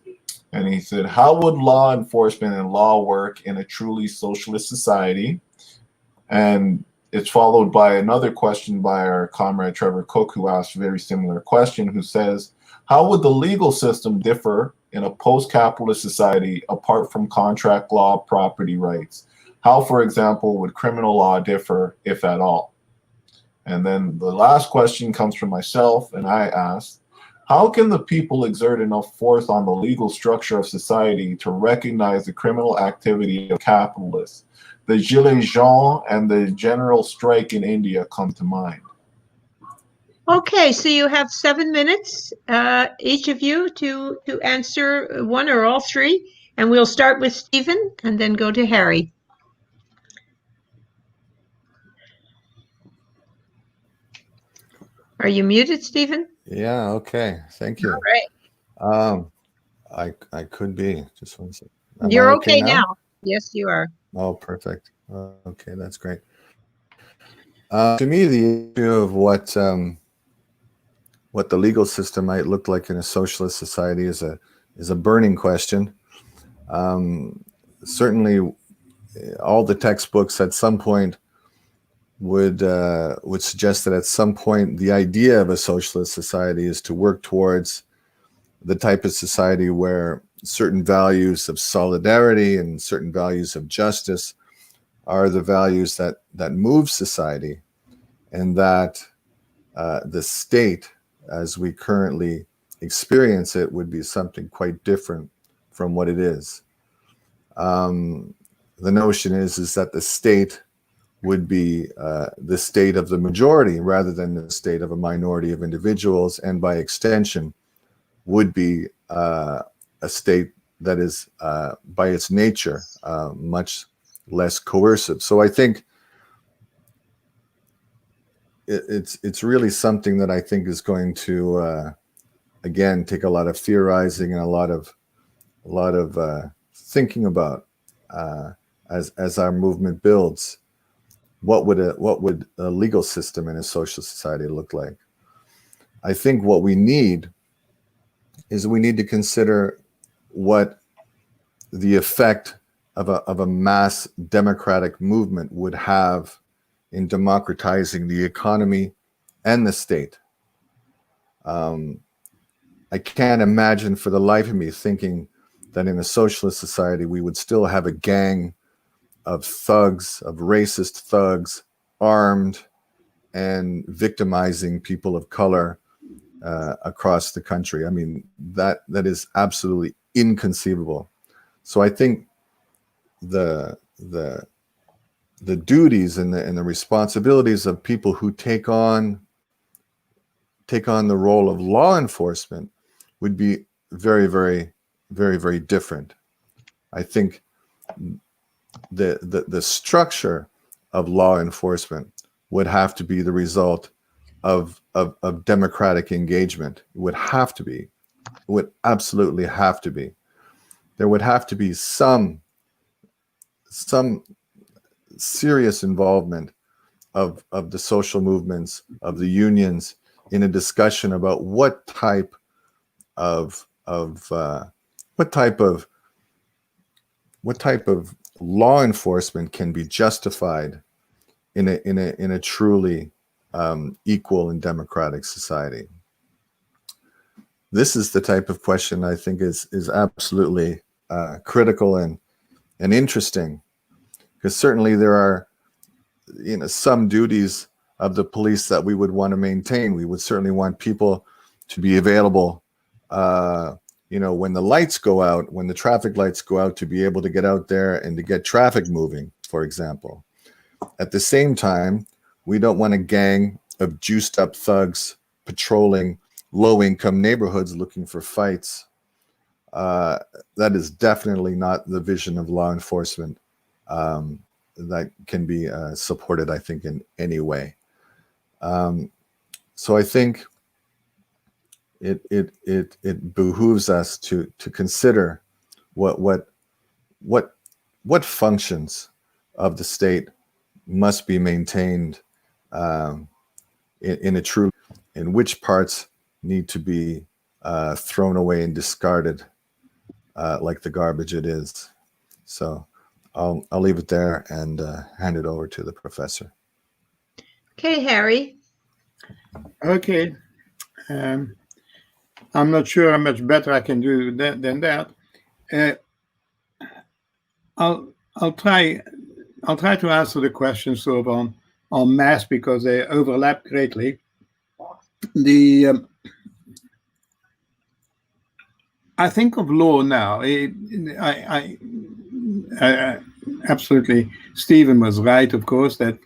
and he said, how would law enforcement and law work in a truly socialist society? And it's followed by another question by our comrade Trevor Cook, who asked a very similar question, who says, how would the legal system differ in a post-capitalist society apart from contract law, property rights? How, for example, would criminal law differ, if at all? And then the last question comes from myself, and I asked, how can the people exert enough force on the legal structure of society to recognize the criminal activity of capitalists? The Gilets jaunes and the general strike in India come to mind. Okay, so you have 7 minutes, each of you, to answer 1 or all 3. And we'll start with Stephen and then go to Harry. Are you muted, Stephen? Yeah, okay. Thank you. All right. I could be. Just 1 second. You're okay now? Yes, you are. Oh, perfect. Okay, that's great. To me, the issue of what the legal system might look like in a socialist society is a burning question. Certainly, all the textbooks at some point would suggest that at some point the idea of a socialist society is to work towards the type of society where certain values of solidarity and certain values of justice are the values that move society, and that the state, as we currently experience it, would be something quite different from what it is. The notion is that the state would be the state of the majority rather than the state of a minority of individuals, and by extension would be a state that is by its nature much less coercive. So I think it's really something that I think is going to again take a lot of theorizing and a lot of thinking about as our movement builds. What would a legal system in a social society look like? I think what we need is we need to consider what the effect of a mass democratic movement would have in democratizing the economy and the state. I can't imagine for the life of me thinking that in a socialist society we would still have a gang of thugs, of racist thugs, armed and victimizing people of color across the country. I mean, that is absolutely inconceivable. So I think the duties and the responsibilities of people who take on the role of law enforcement would be very, very, very, very different. I think the structure of law enforcement would have to be the result of democratic engagement. It would have to be. It would absolutely have to be. There would have to be some serious involvement of the social movements, of the unions, in a discussion about what type of law enforcement can be justified in a truly equal and democratic society. This is the type of question I think is absolutely critical and and interesting, because certainly there are, some duties of the police that we would want to maintain. We would certainly want people to be available, when the lights go out, when the traffic lights go out, to be able to get out there and to get traffic moving, for example. At the same time, we don't want a gang of juiced up thugs patrolling low-income neighborhoods looking for fights. That is definitely not the vision of law enforcement that can be supported, I think, in any way. So I think it behooves us to consider what functions of the state must be maintained in a true, and which parts need to be thrown away and discarded like the garbage it is. So I'll leave it there and hand it over to the professor. Okay, Harry. Okay. I'm not sure how much better I can do than that. I'll try to answer the question sort of en masse, because they overlap greatly. I think of law now. I absolutely, Stephen was right, of course, that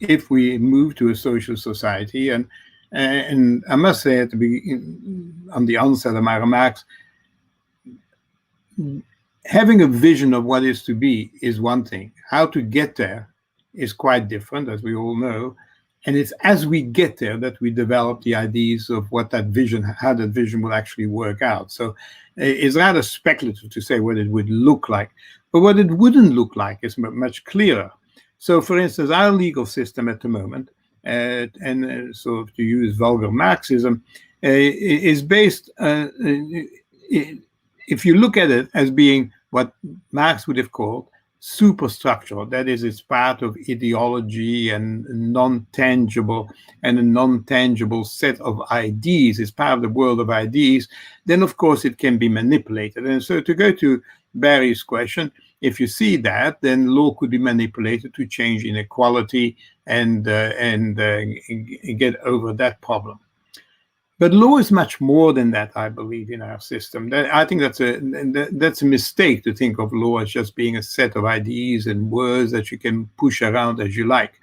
if we move to a social society, and I must say at the beginning, on the onset of my remarks, having a vision of what is to be is one thing. How to get there is quite different, as we all know. And it's as we get there that we develop the ideas of what that vision, how that vision will actually work out. So it's rather speculative to say what it would look like. But what it wouldn't look like is much clearer. So, for instance, our legal system at the moment, and sort of to use vulgar Marxism, is based, if you look at it as being what Marx would have called superstructural, that is, it's part of ideology and a non-tangible set of ideas, it's part of the world of ideas, then of course it can be manipulated. And so, to go to Barry's question, if you see that, then law could be manipulated to change inequality and get over that problem. But law is much more than that, I believe, in our system. I think that's a mistake to think of law as just being a set of ideas and words that you can push around as you like.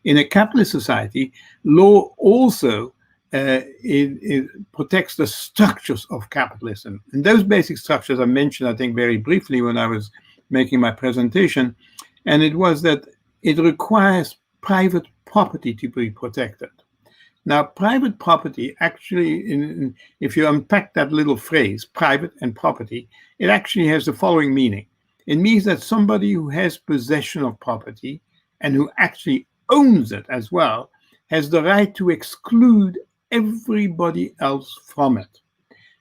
In a capitalist society, law also it protects the structures of capitalism. And those basic structures I mentioned, I think, very briefly when I was making my presentation. And it was that it requires private property to be protected. Now, private property actually, if you unpack that little phrase, private and property, it actually has the following meaning. It means that somebody who has possession of property and who actually owns it as well has the right to exclude everybody else from it.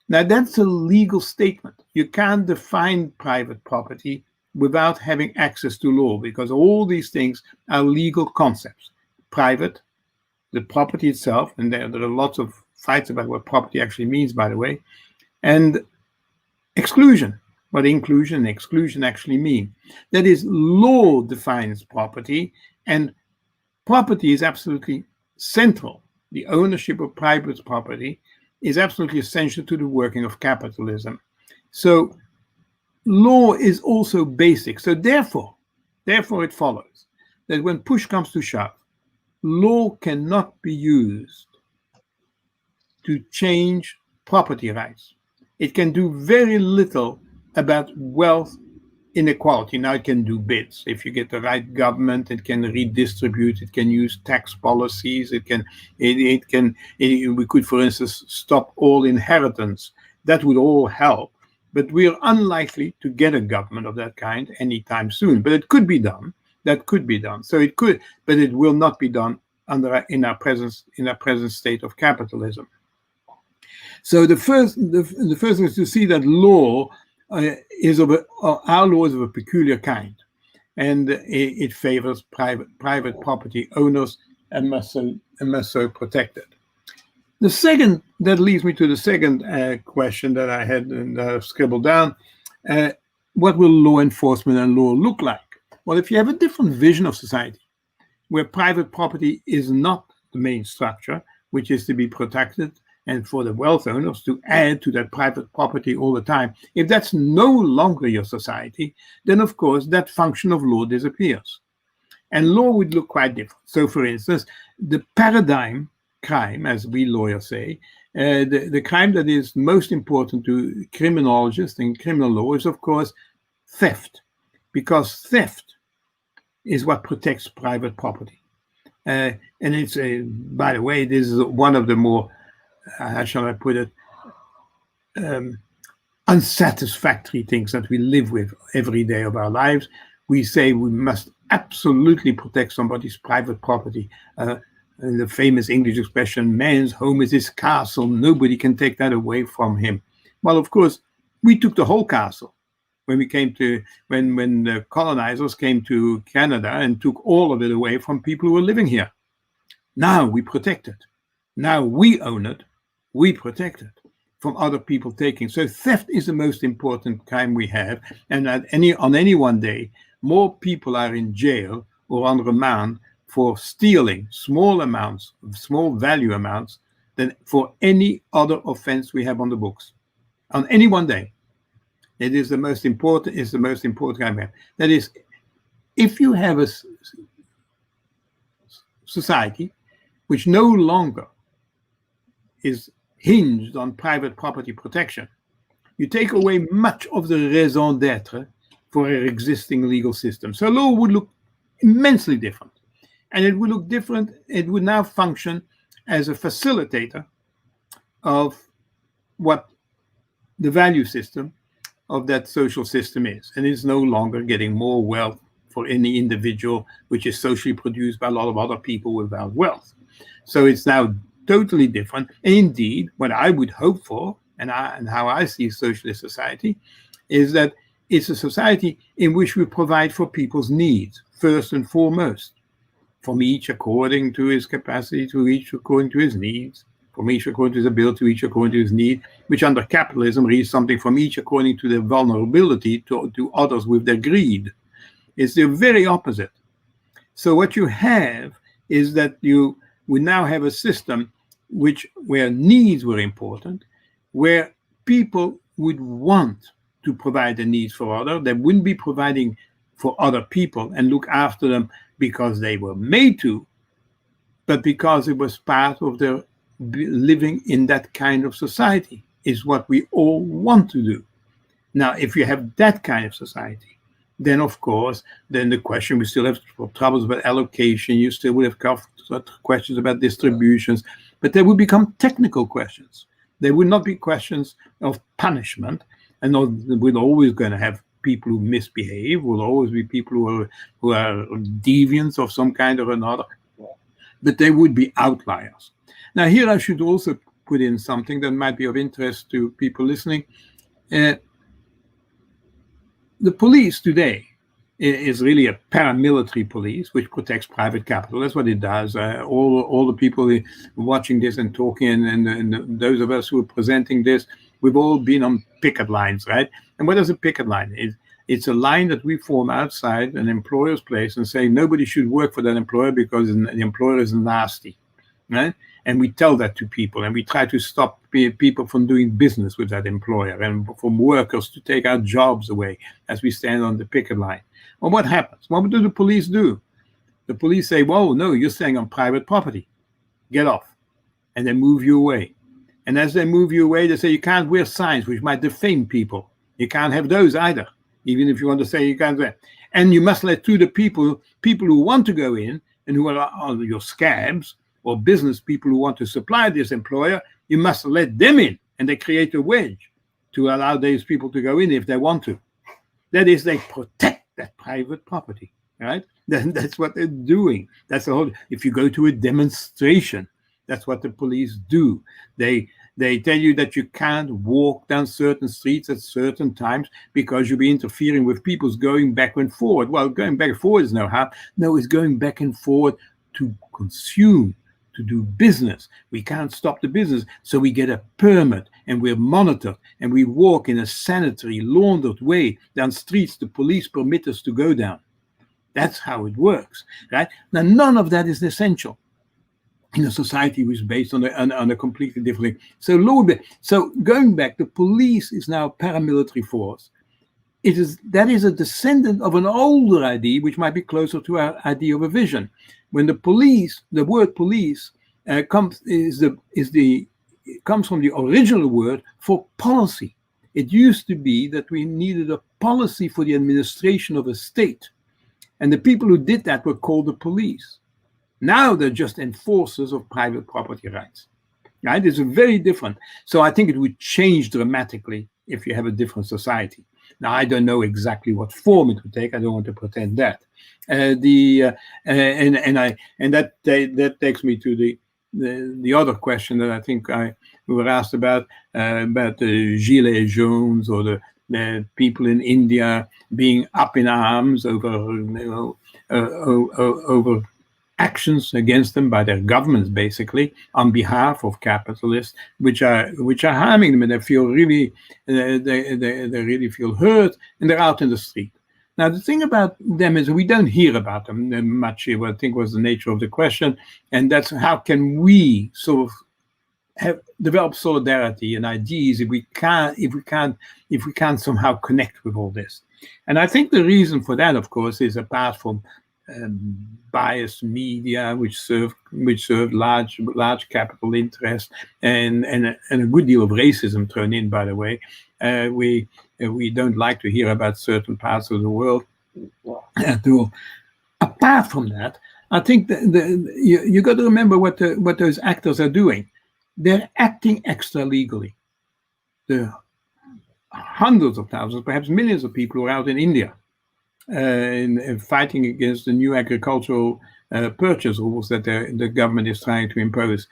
Now, that's a legal statement. You can't define private property without having access to law, because all these things are legal concepts. Private, the property itself, and there are lots of fights about what property actually means, by the way, and exclusion, what inclusion and exclusion actually mean. That is, law defines property, and property is absolutely central. The ownership of private property is absolutely essential to the working of capitalism. So law is also basic. So therefore it follows that when push comes to shove, law cannot be used to change property rights. It can do very little about wealth inequality. Now, it can do bits. If you get the right government, it can redistribute, it can use tax policies, we could, for instance, stop all inheritance. That would all help. But we are unlikely to get a government of that kind anytime soon. But it could be done. That could be done. So it could, but it will not be done in our present state of capitalism. So the first thing is to see that law our law is of a peculiar kind, and it favors private property owners and must so protect it. The second, that leads me to the second question that I had scribbled down. what will law enforcement and law look like? Well, if you have a different vision of society, where private property is not the main structure, which is to be protected, and for the wealth owners to add to that private property all the time, if that's no longer your society, then of course that function of law disappears. And law would look quite different. So for instance, the paradigm crime, as we lawyers say, the crime that is most important to criminologists in criminal law is of course theft, because theft is what protects private property. And it's, by the way, this is one of the more, how shall I put it, unsatisfactory things that we live with every day of our lives. We say we must absolutely protect somebody's private property. And the famous English expression, man's home is his castle, nobody can take that away from him. Well, of course, we took the whole castle when we came to, when the colonizers came to Canada and took all of it away from people who were living here. Now we protect it. Now we own it. We protect it from other people taking. So theft is the most important crime we have. And on any one day, more people are in jail or on remand for stealing small amounts, small value amounts, than for any other offense we have on the books. On any one day. It is the most important, crime we have. That is, if you have a society which no longer is hinged on private property protection, you take away much of the raison d'etre for our existing legal system. So law would look immensely different. And it would look different. It would now function as a facilitator of what the value system of that social system is. And it's no longer getting more wealth for any individual, which is socially produced by a lot of other people without wealth. So it's now totally different. And indeed, what I would hope for, and how I see socialist society, is that it's a society in which we provide for people's needs, first and foremost. From each according to his capacity, to each according to his needs, from each according to his ability, to each according to his need, which under capitalism reads something from each according to their vulnerability to others with their greed. It's the very opposite. So what you have is that we now have a system where needs were important, where people would want to provide the needs for others. They wouldn't be providing for other people and look after them because they were made to, but because it was part of their living in that kind of society, is what we all want to do. Now, if you have that kind of society, then of course, then the question, we still have troubles about allocation, you still would have questions about distributions, but they would become technical questions. They would not be questions of punishment, and we're always going to have people who misbehave, will always be people who are deviants of some kind or another, but they would be outliers. Now here I should also put in something that might be of interest to people listening. The police today is really a paramilitary police which protects private capital. That's what it does. All the people watching this and talking, and those of us who are presenting this, we've all been on picket lines, right? And what is a picket line? It's a line that we form outside an employer's place and say nobody should work for that employer because the employer is nasty, right? And we tell that to people, and we try to stop people from doing business with that employer and from workers to take our jobs away as we stand on the picket line. Well, what happens? What do the police do? The police say, whoa, no, you're staying on private property. Get off. And they move you away. And as they move you away, they say you can't wear signs which might defame people. You can't have those either, even if you want to say you can't wear. And you must let through the people who want to go in and who are your scabs or business people who want to supply this employer, you must let them in. And they create a wedge to allow those people to go in if they want to. That is, they protect that private property, right? That's what they're doing. That's the whole. If you go to a demonstration, that's what the police do. They tell you that you can't walk down certain streets at certain times because you'll be interfering with people's going back and forward. Well, going back and forward is no harm. No, it's going back and forward to consume, to do business. We can't stop the business, so we get a permit and we're monitored, and we walk in a sanitary, laundered way down streets the police permit us to go down. That's how it works, right? Now, none of that is essential in a society which is based on a completely different thing. So going back, the police is now a paramilitary force. That is a descendant of an older idea, which might be closer to our idea of a vision. When the word police comes from the original word for policy. It used to be that we needed a policy for the administration of a state, and the people who did that were called the police. Now they're just enforcers of private property rights. Right? It's very different. So I think it would change dramatically if you have a different society. Now, I don't know exactly what form it would take. I don't want to pretend that. That takes me to the other question that I think we were asked about the Gilets jaunes or the people in India being up in arms over actions against them by their governments, basically, on behalf of capitalists, which are harming them, and they feel really feel hurt, and they're out in the street. Now, the thing about them is we don't hear about them much here, what I think was the nature of the question, and that's how can we sort of develop solidarity and ideas if we can't somehow connect with all this. And I think the reason for that, of course, is apart from biased media, which serve large capital interests, and a good deal of racism thrown in. By the way, we don't like to hear about certain parts of the world at all. Apart from that, I think you got to remember what those actors are doing. They're acting extra legally. There are hundreds of thousands, perhaps millions of people who are out in India. In fighting against the new agricultural purchase rules that the government is trying to impose.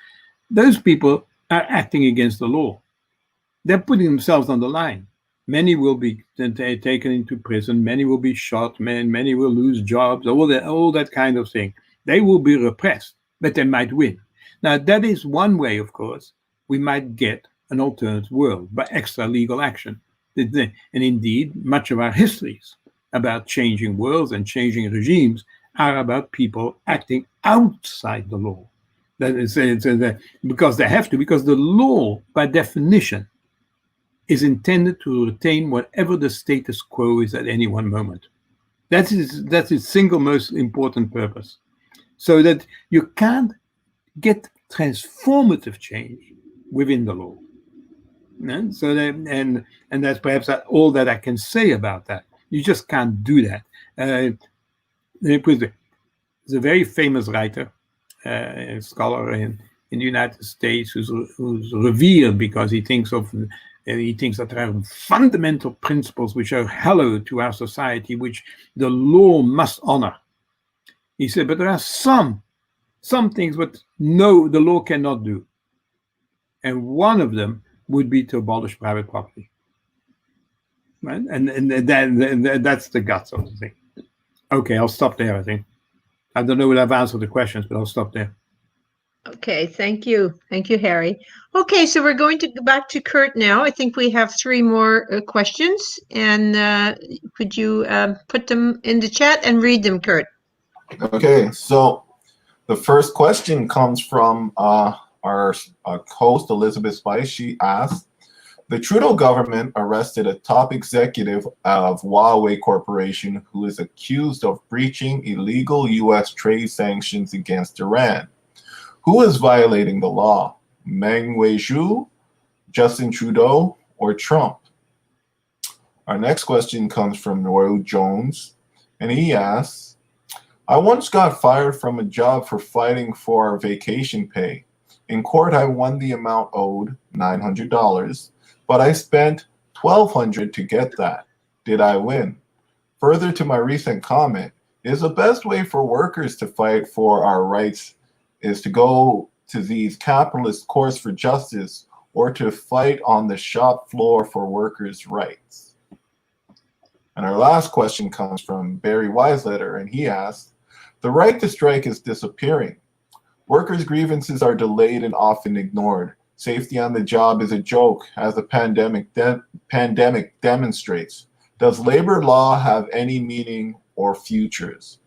Those people are acting against the law. They're putting themselves on the line. Many will be taken into prison, many will be shot, many will lose jobs, all that kind of thing. They will be repressed, but they might win. Now, that is one way, of course, we might get an alternate world by extra legal action. And indeed, much of our histories about changing worlds and changing regimes are about people acting outside the law. That is, because they have to, because the law, by definition, is intended to retain whatever the status quo is at any one moment. That's its single most important purpose. So that you can't get transformative change within the law. And so and that's perhaps all that I can say about that. You just can't do that. There's a very famous writer, a scholar in the United States, who's revered because he thinks that there are fundamental principles which are hallowed to our society, which the law must honor. He said, but there are some things that the law cannot do, and one of them would be to abolish private property. Right? And that's the guts of the thing. Okay, I'll stop there, I think. I don't know whether I've answered the questions, but I'll stop there. Okay, thank you. Thank you, Harry. Okay, so we're going to go back to Kurt now. I think we have 3 more questions, and could you put them in the chat and read them, Kurt? Okay, so the first question comes from our host, Elizabeth Spice. She asked, the Trudeau government arrested a top executive of Huawei Corporation who is accused of breaching illegal U.S. trade sanctions against Iran. Who is violating the law? Meng Wanzhou, Justin Trudeau, or Trump? Our next question comes from Roy Jones, and he asks, I once got fired from a job for fighting for vacation pay. In court, I won the amount owed, $900. But I spent $1,200 to get that. Did I win? Further to my recent comment, is the best way for workers to fight for our rights is to go to these capitalist courts for justice or to fight on the shop floor for workers' rights? And our last question comes from Barry Weisletter, and he asks, the right to strike is disappearing. Workers' grievances are delayed and often ignored. Safety on the job is a joke, as the pandemic demonstrates. Does labor law have any meaning or futures?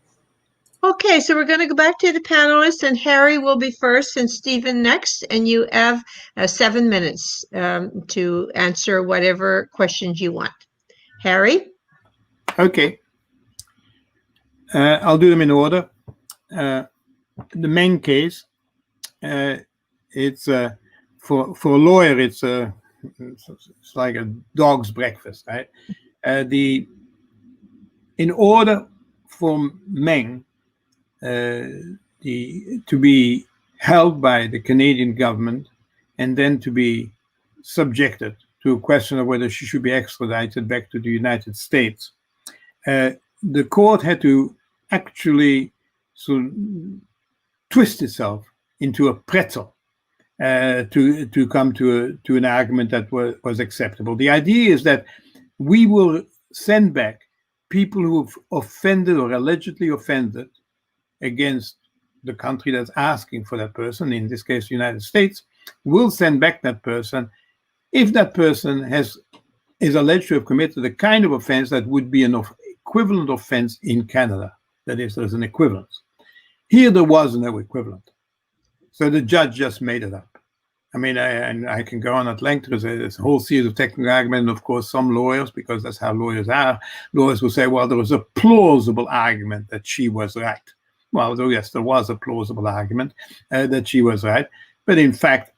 Okay, so we're going to go back to the panelists, and Harry will be first and Stephen next, and you have 7 minutes to answer whatever questions you want. Harry? Okay. I'll do them in order. The main case, it's for a lawyer, it's like a dog's breakfast, right? In order for Meng to be held by the Canadian government and then to be subjected to a question of whether she should be extradited back to the United States, the court had to actually sort of twist itself into a pretzel to come to an argument that was acceptable. The idea is that we will send back people who've offended or allegedly offended against the country that's asking for that person, in this case, the United States, will send back that person if that person is alleged to have committed a kind of offense that would be an equivalent offense in Canada. That is, there's an equivalence. Here, there was no equivalent. So the judge just made it up. I mean, I can go on at length because there's a whole series of technical arguments. And of course, some lawyers, because that's how lawyers are, lawyers will say, well, there was a plausible argument that she was right. Well, yes, there was a plausible argument that she was right. But in fact,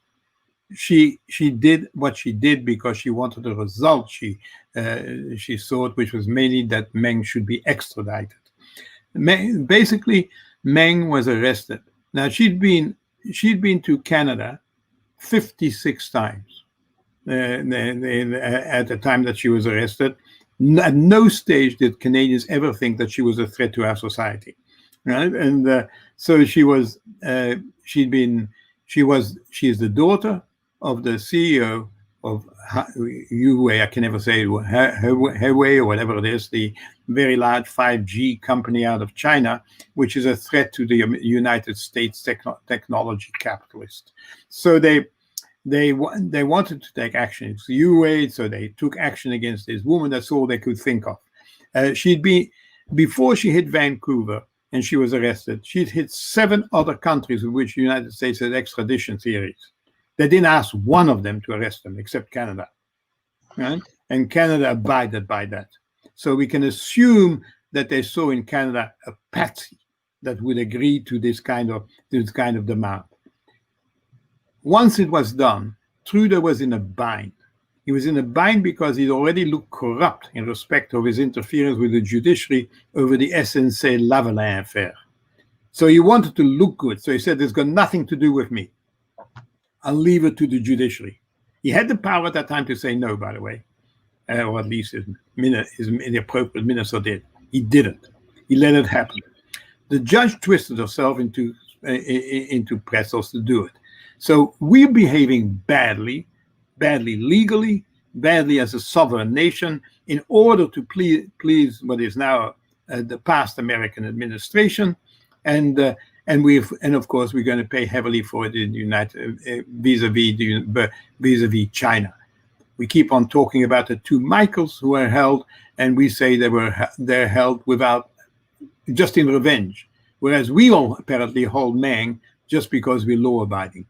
she did what she did because she wanted a result she sought, which was mainly that Meng should be extradited. Basically, Meng was arrested. Now, she'd been to Canada 56 times at the time that she was arrested. At no stage did Canadians ever think that she was a threat to our society, right? And so she is the daughter of the CEO of Huawei, I can never say Huawei or whatever it is, the very large 5G company out of China, which is a threat to the United States technology capitalist. So they wanted to take action. It's Huawei, so they took action against this woman. That's all they could think of. Before she hit Vancouver and she was arrested, she'd hit 7 other countries with which the United States had extradition theories. They didn't ask one of them to arrest them, except Canada, right? And Canada abided by that. So we can assume that they saw in Canada a patsy that would agree to this kind of demand. Once it was done, Trudeau was in a bind. He was in a bind because he'd already looked corrupt in respect of his interference with the judiciary over the SNC-Lavalin affair. So he wanted to look good. So he said, "It's got nothing to do with me. I'll leave it to the judiciary." He had the power at that time to say no, by the way, or at least the appropriate minister did. He didn't. He let it happen. The judge twisted herself into pretzels to do it. So we're behaving badly legally, badly as a sovereign nation, in order to please what is now the past American administration, and of course we're going to pay heavily for it in the vis-a-vis China. We keep on talking about the 2 Michaels who are held, and we say they're held without, just in revenge, whereas we all apparently hold Meng just because we're law-abiding.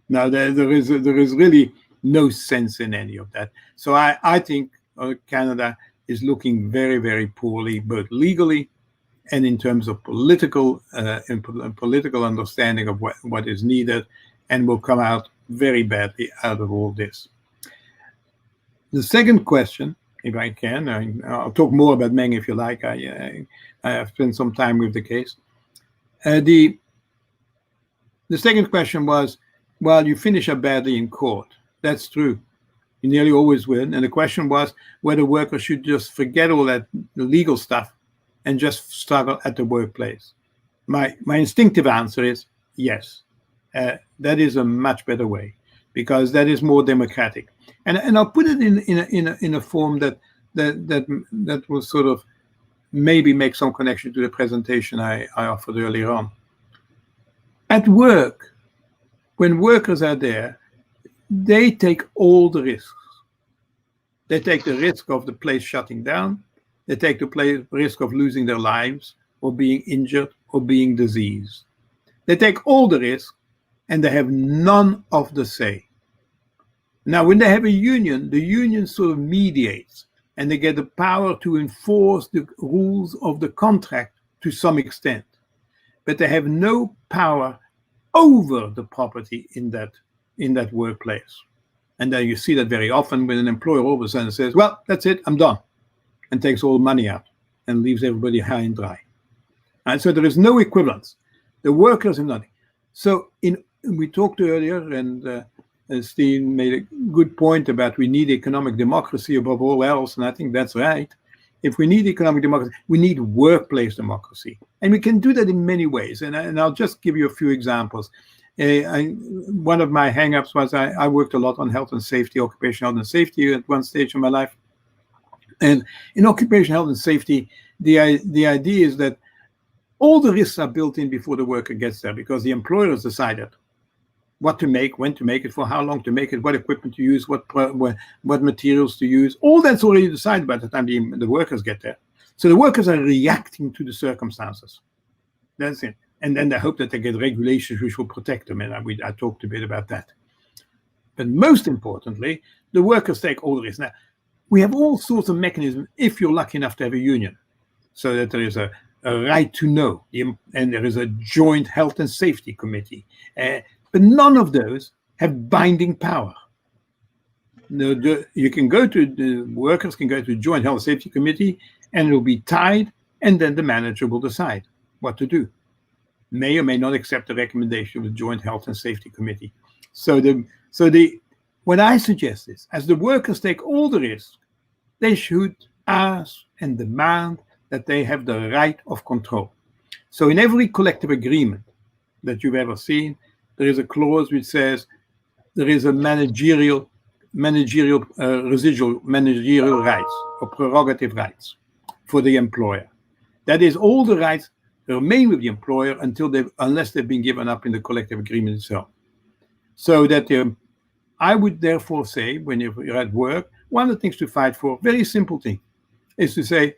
Now there is really no sense in any of that. So I think Canada is looking very, very poorly, both legally and in terms of political understanding of what is needed, and will come out very badly out of all this. The second question, if I can, I'll talk more about Meng if you like. I have spent some time with the case. The second question was, well, you finish up badly in court. That's true. You nearly always win. And the question was whether workers should just forget all that legal stuff and just struggle at the workplace. My instinctive answer is yes. That is a much better way, because that is more democratic. And I'll put it in a form that will sort of maybe make some connection to the presentation I offered earlier on. At work, when workers are there, they take all the risks. They take the risk of the place shutting down. They take the risk of losing their lives or being injured or being diseased. They take all the risk and they have none of the say. Now, when they have a union, the union sort of mediates and they get the power to enforce the rules of the contract to some extent. But they have no power over the property in that workplace. And then you see that very often when an employer all of a sudden says, well, that's it, I'm done, and takes all the money out and leaves everybody high and dry. And so there is no equivalence. The workers have nothing. So we talked earlier, and Steve made a good point about we need economic democracy above all else, and I think that's right. If we need economic democracy, we need workplace democracy. And we can do that in many ways. And I'll just give you a few examples. One of my hang-ups was I worked a lot on health and safety, occupational health and safety at one stage of my life. And in occupational health and safety, the idea is that all the risks are built in before the worker gets there, because the employer has decided what to make, when to make it, for how long to make it, what equipment to use, what materials to use. All that's already decided by the time the workers get there. So the workers are reacting to the circumstances. That's it. And then they hope that they get regulations which will protect them. And I talked a bit about that. But most importantly, the workers take all the risks. Now, we have all sorts of mechanisms if you're lucky enough to have a union, so that there is a right to know, and there is a joint health and safety committee. But none of those have binding power. You can go to, the workers can go to the joint health and safety committee, and it will be tied, and then the manager will decide what to do. May or may not accept the recommendation of the joint health and safety committee. What I suggest is, as the workers take all the risk, they should ask and demand that they have the right of control. So in every collective agreement that you've ever seen, there is a clause which says there is a managerial residual managerial rights or prerogative rights for the employer. That is, all the rights remain with the employer unless they've been given up in the collective agreement itself. So that I would therefore say, when you're at work, one of the things to fight for, very simple thing, is to say,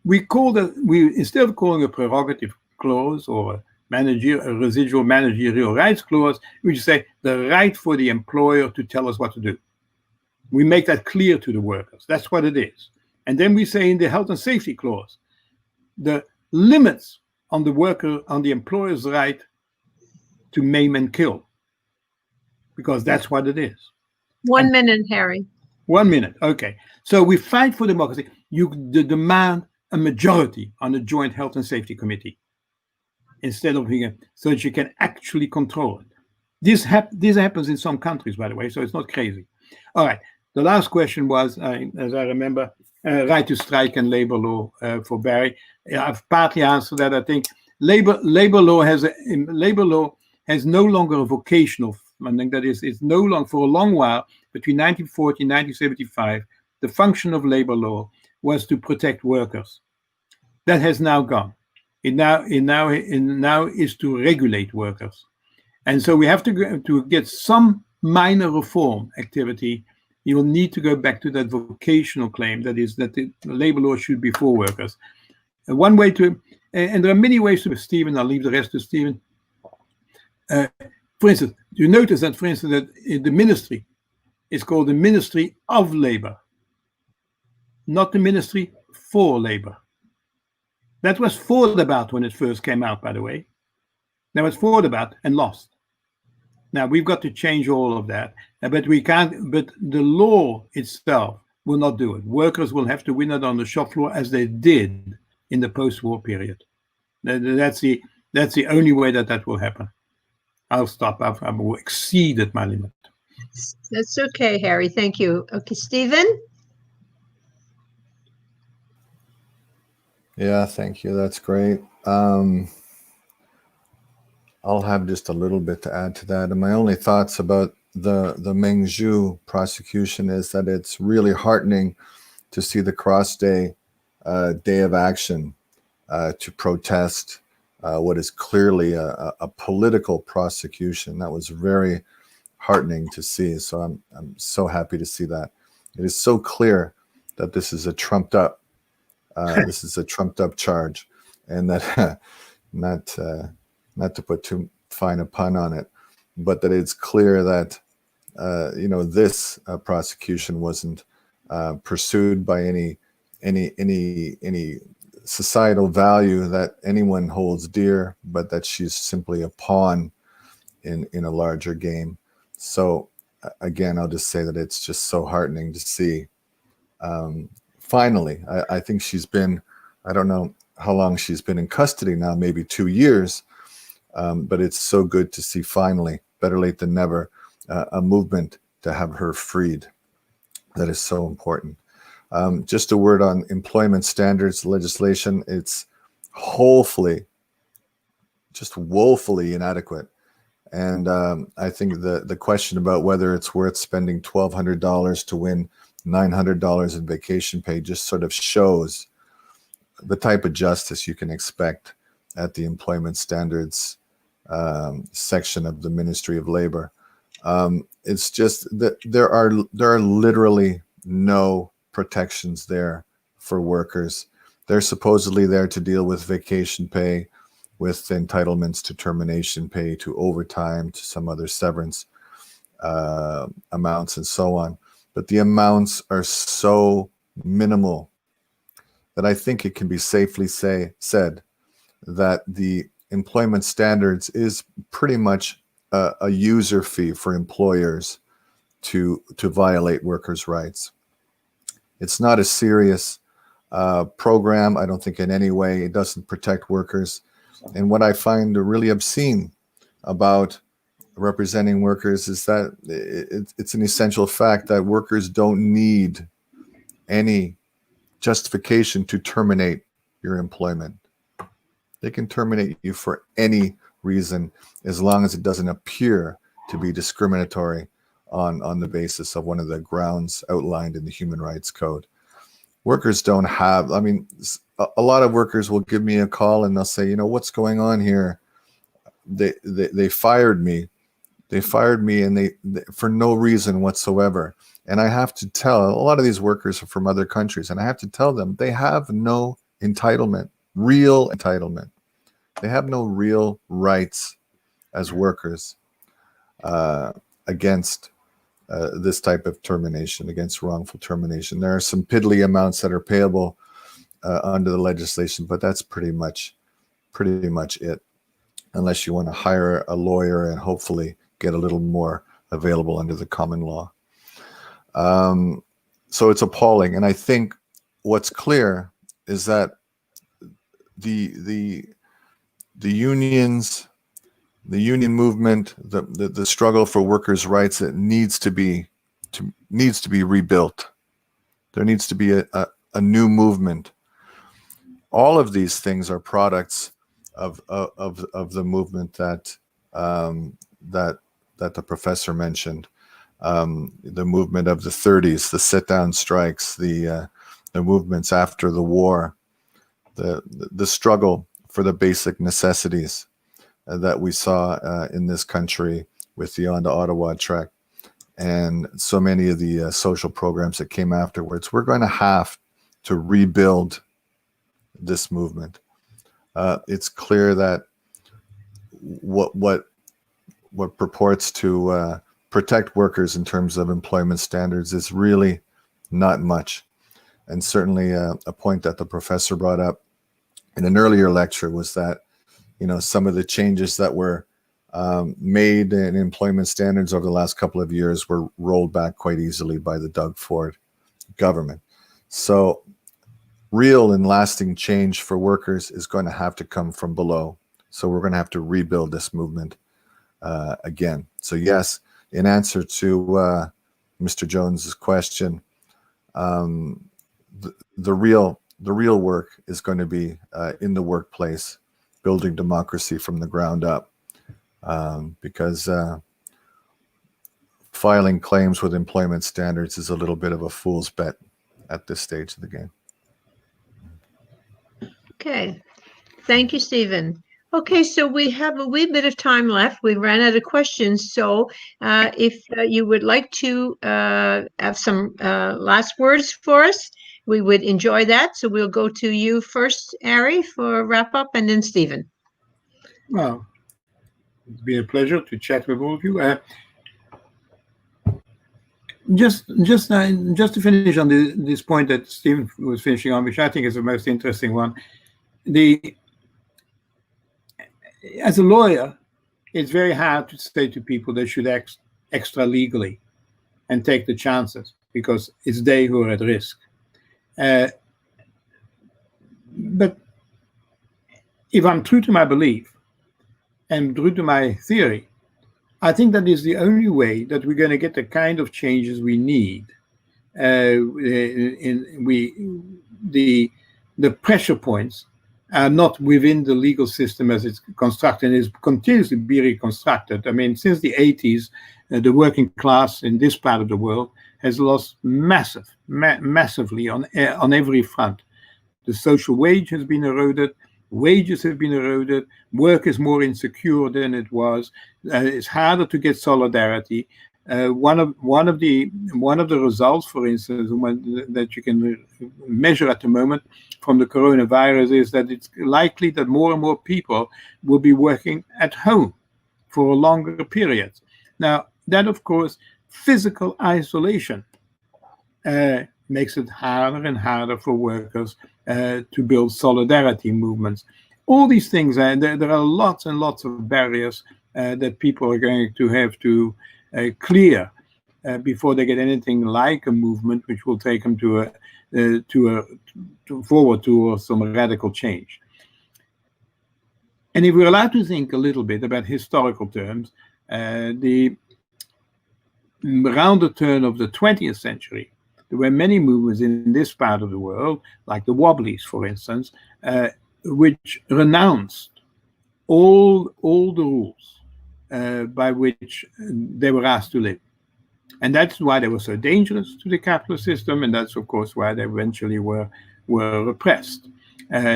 instead of calling a prerogative clause or a residual managerial rights clause, we just say the right for the employer to tell us what to do. We make that clear to the workers. That's what it is. And then we say in the health and safety clause, the limits on the employer's right to maim and kill, because that's what it is. 1 minute, Harry. 1 minute. Okay. So we fight for democracy. You demand a majority on the joint health and safety committee instead of so that you can actually control it. This happens in some countries, by the way, so it's not crazy. All right. The last question was, as I remember, right to strike and labor law for Barry. I've partly answered that. I think labor law has no longer a vocational funding. That is, it's no longer, for a long while, between 1940 and 1975, the function of labor law was to protect workers. That has now gone. It now is to regulate workers. And so we have to get some minor reform activity. You will need to go back to that vocational claim, that is, that the labor law should be for workers. One way and there are many ways to, Stephen, I'll leave the rest to Stephen. For instance, you notice that, for instance, that the ministry is called the Ministry of Labor, not the Ministry for Labor. That was thought about when it first came out, by the way. That was thought about and lost. Now we've got to change all of that, but we can't. But the law itself will not do it. Workers will have to win it on the shop floor, as they did in the post-war period. That's the only way that will happen. I'll stop. I've exceeded my limit. That's okay, Harry. Thank you. Okay, Stephen? Yeah, thank you. That's great. I'll have just a little bit to add to that. And my only thoughts about the Meng Zhu prosecution is that it's really heartening to see the cross-day day of action to protest what is clearly a political prosecution. That was very heartening to see. So I'm so happy to see that. It is so clear that this is a trumped up charge, and that not to put too fine a pun on it, but that it's clear that this prosecution wasn't pursued by any societal value that anyone holds dear, but that she's simply a pawn in a larger game. So again, I'll just say that it's just so heartening to see. Finally, I think she's been, I don't know how long she's been in custody now, maybe 2 years, but it's so good to see finally, better late than never, a movement to have her freed. That is so important. Just a word on employment standards legislation. It's just woefully inadequate. And I think the question about whether it's worth spending $1,200 to win $900 in vacation pay just sort of shows the type of justice you can expect at the employment standards section of the Ministry of Labor. It's just that there are literally no protections there for workers. They're supposedly there to deal with vacation pay, with entitlements to termination pay, to overtime, to some other severance amounts and so on. But the amounts are so minimal that I think it can be safely said that the employment standards is pretty much a user fee for employers to violate workers' rights. It's not a serious program. I don't think in any way it doesn't protect workers. And what I find really obscene about representing workers is that it's an essential fact that workers don't need any justification to terminate your employment. They can terminate you for any reason as long as it doesn't appear to be discriminatory on the basis of one of the grounds outlined in the Human Rights Code. Workers don't have, a lot of workers will give me a call and they'll say, what's going on here? They fired me. They fired me and they for no reason whatsoever. And I have to tell, a lot of these workers are from other countries, and I have to tell them they have no entitlement, real entitlement. They have no real rights as workers against this type of termination, against wrongful termination. There are some piddly amounts that are payable under the legislation, but that's pretty much it, unless you want to hire a lawyer and hopefully get a little more available under the common law. So it's appalling. And I think what's clear is that the unions, the union movement, the struggle for workers' rights, it needs to be rebuilt. There needs to be a new movement. All of these things are products of the movement that the professor mentioned. The movement of the 30s, the sit-down strikes, the movements after the war, the struggle for the basic necessities that we saw in this country with the On to Ottawa trek, and so many of the social programs that came afterwards. We're going to have to rebuild this movement. It's clear that what purports to protect workers in terms of employment standards is really not much. And certainly a point that the professor brought up in an earlier lecture was that, some of the changes that were made in employment standards over the last couple of years were rolled back quite easily by the Doug Ford government. So real and lasting change for workers is going to have to come from below. So we're going to have to rebuild this movement again. So yes, in answer to Mr. Jones's question, the real work is going to be in the workplace, building democracy from the ground up, because filing claims with employment standards is a little bit of a fool's bet at this stage of the game. Okay. Thank you, Stephen. Okay, so we have a wee bit of time left. We ran out of questions. So if you would like to have some last words for us, we would enjoy that. So we'll go to you first, Harry, for a wrap up, and then Stephen. Well, it's been a pleasure to chat with all of you. Just to finish on this point that Stephen was finishing on, which I think is the most interesting one. As a lawyer, it's very hard to say to people they should act extra legally and take the chances because it's they who are at risk. But if I'm true to my belief and true to my theory, I think that is the only way that we're going to get the kind of changes we need. The pressure points are not within the legal system as it's constructed and is continuously be reconstructed. I mean, since the 80s, the working class in this part of the world has lost massively on every front. The social wage has been eroded, wages have been eroded, work is more insecure than it was, it's harder to get solidarity. One of the results, for instance, that you can measure at the moment from the coronavirus is that it's likely that more and more people will be working at home for a longer period. Now, that, of course, physical isolation makes it harder and harder for workers to build solidarity movements. All these things, there are lots and lots of barriers that people are going to have to clear before they get anything like a movement which will take them forward to some radical change. And if we're allowed to think a little bit about historical terms, around the turn of the 20th century, there were many movements in this part of the world, like the Wobblies, for instance, which renounced all the rules by which they were asked to live. And that's why they were so dangerous to the capitalist system, and that's, of course, why they eventually were repressed.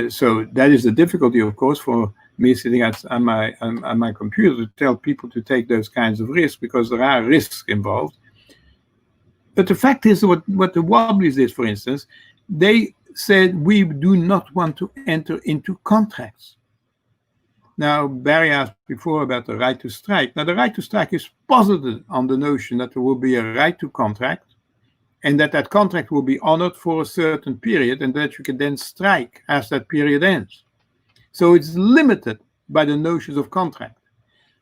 So that is the difficulty, of course, for me sitting on my computer to tell people to take those kinds of risks, because there are risks involved. But the fact is, what the Wobblies did, for instance, they said, we do not want to enter into contracts. Now, Barry asked before about the right to strike. Now, the right to strike is posited on the notion that there will be a right to contract, and that contract will be honored for a certain period, and that you can then strike as that period ends. So it's limited by the notions of contract.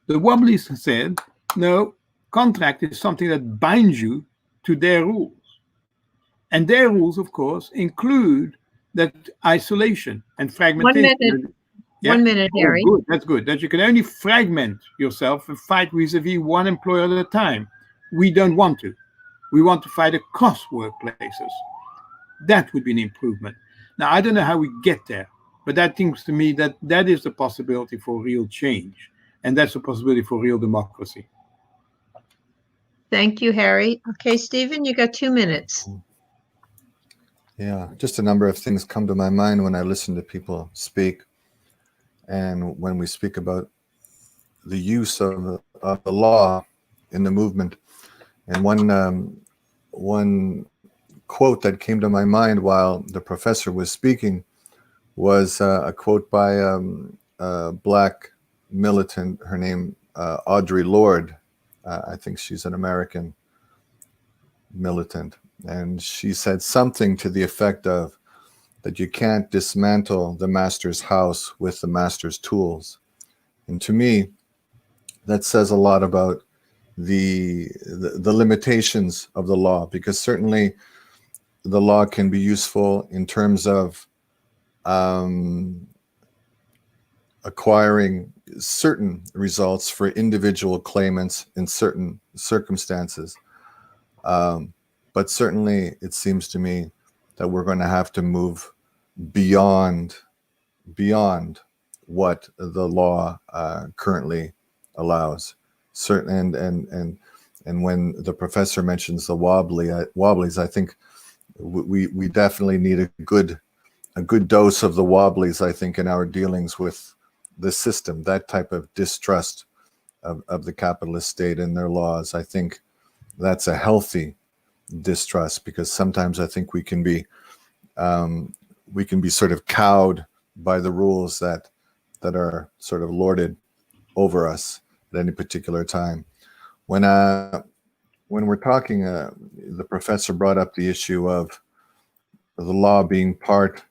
The Wobblies said, no, contract is something that binds you to their rules. And their rules, of course, include that isolation and fragmentation. 1 minute. Yeah? 1 minute, Harry. Oh, good. That's good. That you can only fragment yourself and fight vis-a-vis one employer at a time. We don't want to. We want to fight across workplaces. That would be an improvement. Now, I don't know how we get there, but that seems to me that that is the possibility for real change. And that's a possibility for real democracy. Thank you, Harry. Okay, Stephen, you got 2 minutes. Yeah, just a number of things come to my mind when I listen to people speak, and when we speak about the use of the law in the movement. And one quote that came to my mind while the professor was speaking was a quote by a Black militant, her name Audre Lorde. I think she's an American militant. And she said something to the effect of that you can't dismantle the master's house with the master's tools. And to me, that says a lot about the limitations of the law, because certainly the law can be useful in terms of acquiring certain results for individual claimants in certain circumstances. But certainly it seems to me that we're going to have to move beyond what the law currently allows. Certain and when the professor mentions the wobblies, I think we definitely need a good dose of the wobblies, I think, in our dealings with the system, that type of distrust of the capitalist state and their laws. I think that's a healthy distrust, because sometimes I think we can be sort of cowed by the rules that are sort of lorded over us at any particular time. When we're talking, the professor brought up the issue of the law being part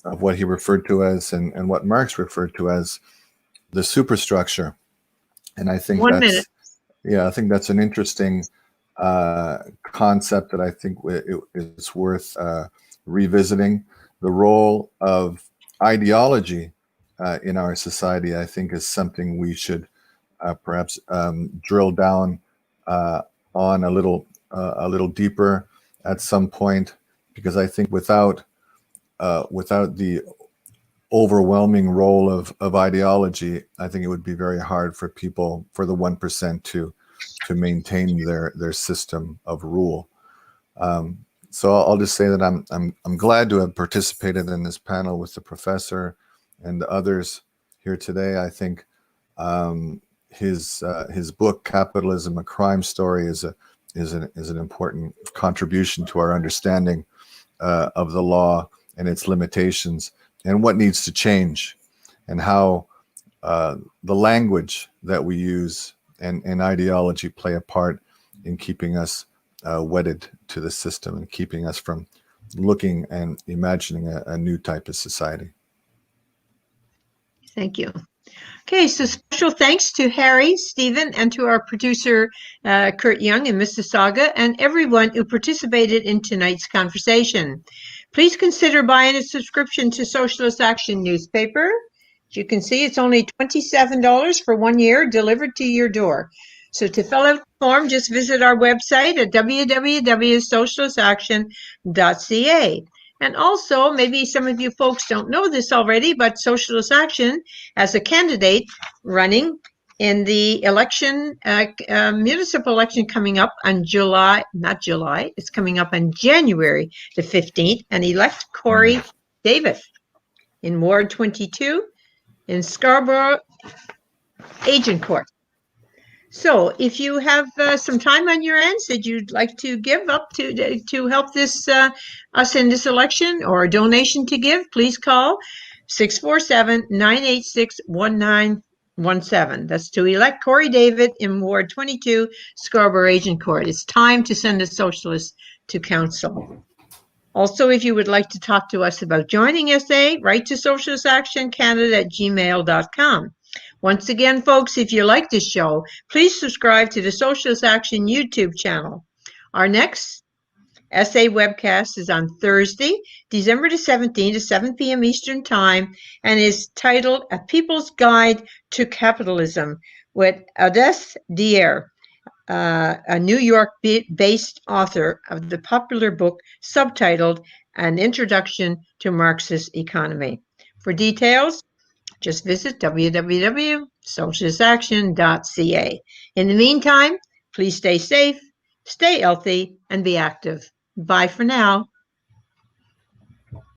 of what he referred to as, and what Marx referred to as, the superstructure. And I think I think that's an interesting concept that I think it's worth revisiting. The role of ideology in our society, I think, is something we should perhaps drill down on a little deeper at some point, because I think without the overwhelming role of ideology, I think it would be very hard for people, for the 1%, to maintain their system of rule. So I'll just say that I'm glad to have participated in this panel with the professor and the others here today. I think his book, Capitalism: A Crime Story, is an important contribution to our understanding of the law and its limitations, and what needs to change, and how the language that we use and ideology play a part in keeping us wedded to the system and keeping us from looking and imagining a new type of society. Thank you. Okay, so special thanks to Harry, Stephen, and to our producer, Kurt Young in Mississauga, and everyone who participated in tonight's conversation. Please consider buying a subscription to Socialist Action newspaper. As you can see, it's only $27 for 1 year, delivered to your door. So to fill out the form, just visit our website at www.socialistaction.ca. And also, maybe some of you folks don't know this already, but Socialist Action has a candidate running in the election, municipal election coming up on it's coming up on January the 15th, and elect Corey David in Ward 22 in Scarborough Agincourt. So if you have some time on your ends that you'd like to give up to help this us in this election, or a donation to give, please call 647-986-1917. That's to elect Corey David in Ward 22, Scarborough Agincourt. It's time to send a socialist to council. Also, if you would like to talk to us about joining SA, write to socialistactioncanada@gmail.com. Once again, folks, if you like this show, please subscribe to the Socialist Action YouTube channel. Our next SA webcast is on Thursday, December the 17th at 7 p.m. Eastern Time, and is titled A People's Guide to Capitalism with Odesse Dier, a New York-based author of the popular book subtitled An Introduction to Marxist Economy. For details, just visit www.socialistaction.ca. In the meantime, please stay safe, stay healthy, and be active. Bye for now.